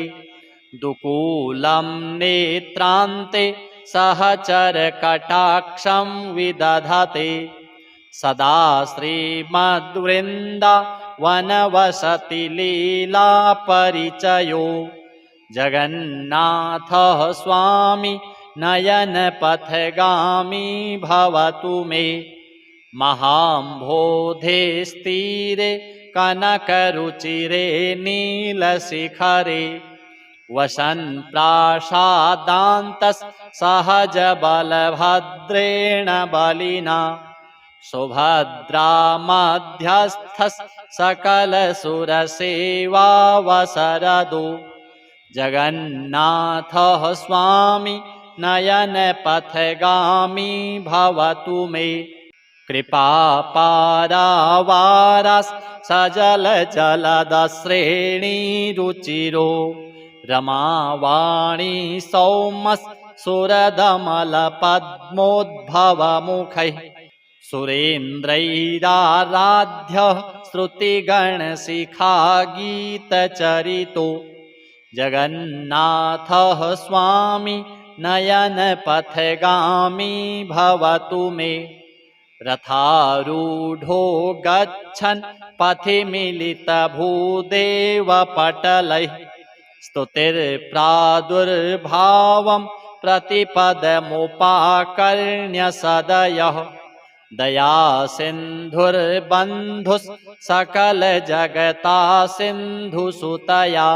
Speaker 1: दुकूलं नेत्रान्ते सहचरकटाक्षं विदधते सदा श्रीमद्वृन्दावनवसति लीलापरिचयो जगन्नाथः स्वामी नयनपथगामी भवतु मे। महाम्भोधेस्तीरे कनकरुचिरे नीलशिखरे वसन् प्रासादान्तः सहजबलभद्रेण बलिना सुभद्रा मध्यस्थः सकलसुरसेवावसरदो जगन्नाथः स्वामी नयनपथगामी भवतु मे। कृपापारावारः सजलजलदश्रेणीरुचिरो रमावाणी सौमः सुरदमलपद्मोद्भवमुखैः सुरेन्द्रैराराध्यः श्रुतिगणशिखागीतचरितो जगन्नाथः स्वामी नयनपथगामी भवतु मे। रथारूढो गच्छन् पथि मिलितभूदेवपटलैः स्तुतिर्प्रादुर्भावं प्रतिपदमुपाकर्ण्य सदयः दयासिन्धुर्बन्धुः सकलजगतासिन्धुसुतया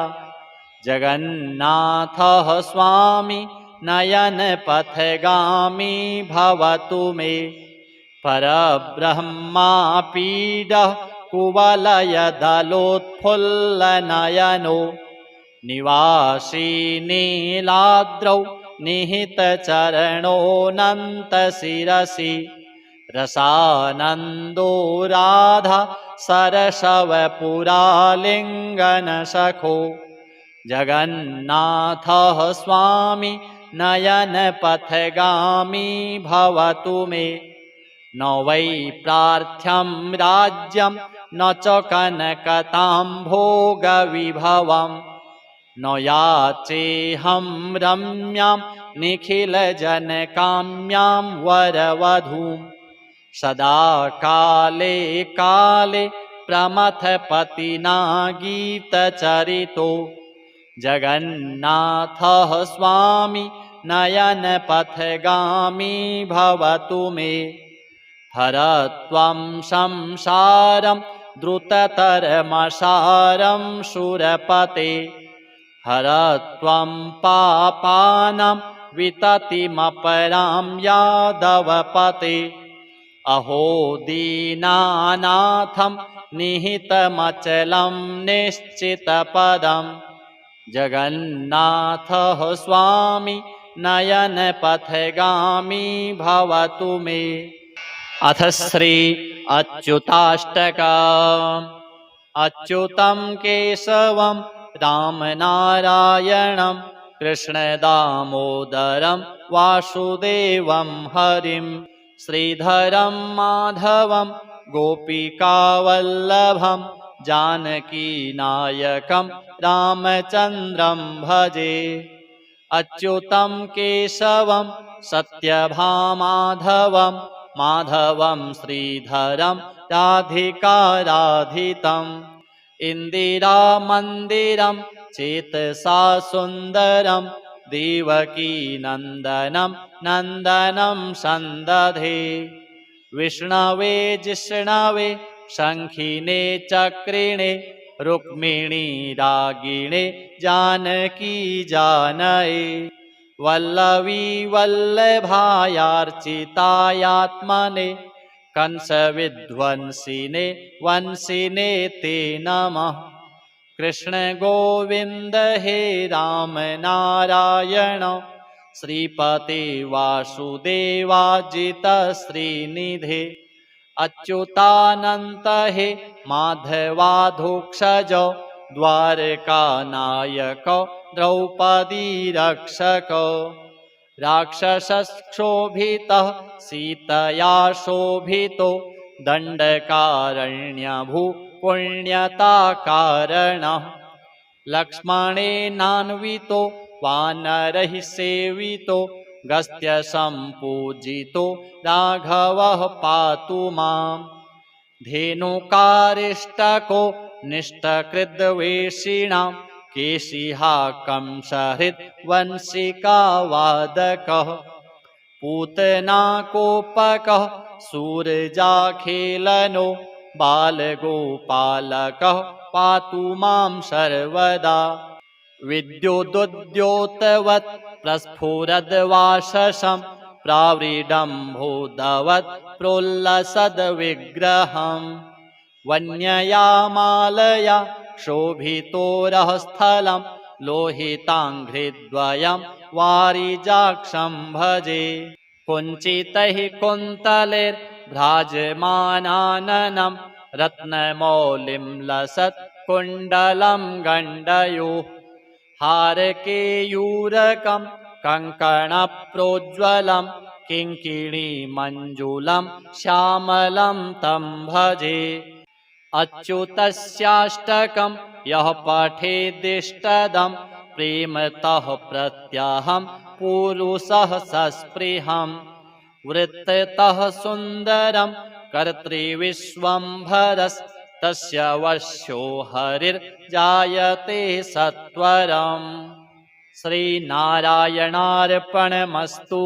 Speaker 1: जगन्नाथः स्वामी नयनपथगामी भवतु मे। परब्रह्मापीडः कुवलयदलोत्फुल्लनयनो निवासी नीलाद्रौ निहितचरणोऽनन्तशिरसि रसानन्दो राधा सरशवपुरालिङ्गनसखो जगन्नाथः स्वामी नयनपथगामी भवतु मे। न वै प्रार्थ्यं राज्यं न च कनकताम्भोगविभवं न याचेऽहं रम्यां निखिलजनकाम्यां वरवधूं सदा काले काले प्रमथपतिना गीतचरितो जगन्नाथः स्वामी नयनपथगामी भवतु मे। हरत्वं संसारं द्रुततरमसारं शूरपते हरत्वं पापानां विततिमपरां यादवपते अहो दीनानाथं निहितमचलं निश्चितपदं जगन्नाथः स्वामी नयनपथगामी भवतु मे। अथ श्री अच्युताष्टकम्। अच्युतं केशवं रामनारायणं कृष्णदामोदरं वासुदेवं हरिं श्रीधरं माधवं गोपिकावल्लभं जानकीनायकं रामचन्द्रं भजे। अच्युतं केशवं सत्यभामाधवं माधवं श्रीधरं राधिकाराधितम् इन्दिरामन्दिरं चेतसा सुन्दरं देवकीनन्दनं नन्दनं सन्दधे विष्णवे जिष्णवे शङ्खिने चक्रिणे रुक्मिणी रागिणे जानकी जानये वल्लवी वल्लभायार्चितायात्मने कंसविध्वंसिने वंसिने ते नमः। कृष्ण गोविन्द हे राम नारायण श्रीपते वासुदेवाजित श्रीनिधे अच्युतानन्त हे माधवाधोक्षज द्वारकानायक द्रौपदी रक्षक राक्षसक्षोभितः सीतया शोभितो दण्डकारण्यभू पुण्यताकारणः लक्ष्मणेनान्वितो वानरैः सेवितो गस्त्यसम्पूजितो राघवः पातु माम् धेनुकारिष्टको निष्टकृद्वेषिणां केशिहा कंसहृत् वंशिकावादकः पूतनाकोपकः सूरजाखेलनो बालगोपालकः पातु मां सर्वदा विद्युदुद्योतवत् प्रस्फुरद्वाशसं प्राव्रीडम्भोदवत् प्रोल्लसद्विग्रहम् वन्यया मालया शोभितोरः स्थलं लोहिताङ्घ्रिद्वयं वारिजाक्षं भजे कुञ्चितैः कुन्तलैर्भ्राजमानाननं रत्नमौलिं लसत् कुण्डलं गण्डयोः हारकेयूरकं कङ्कणप्रोज्ज्वलं किङ्किणीमञ्जुलं श्यामलं तं भजे अच्युतस्याष्टकं यः पठेदिष्टदं प्रेमतः प्रत्यहं पुरुषः सस्पृहं वृत्ततः सुन्दरं कर्तृविश्वम्भरस्तस्य वश्यो हरिर्जायते सत्वरम् श्रीनारायणार्पणमस्तु।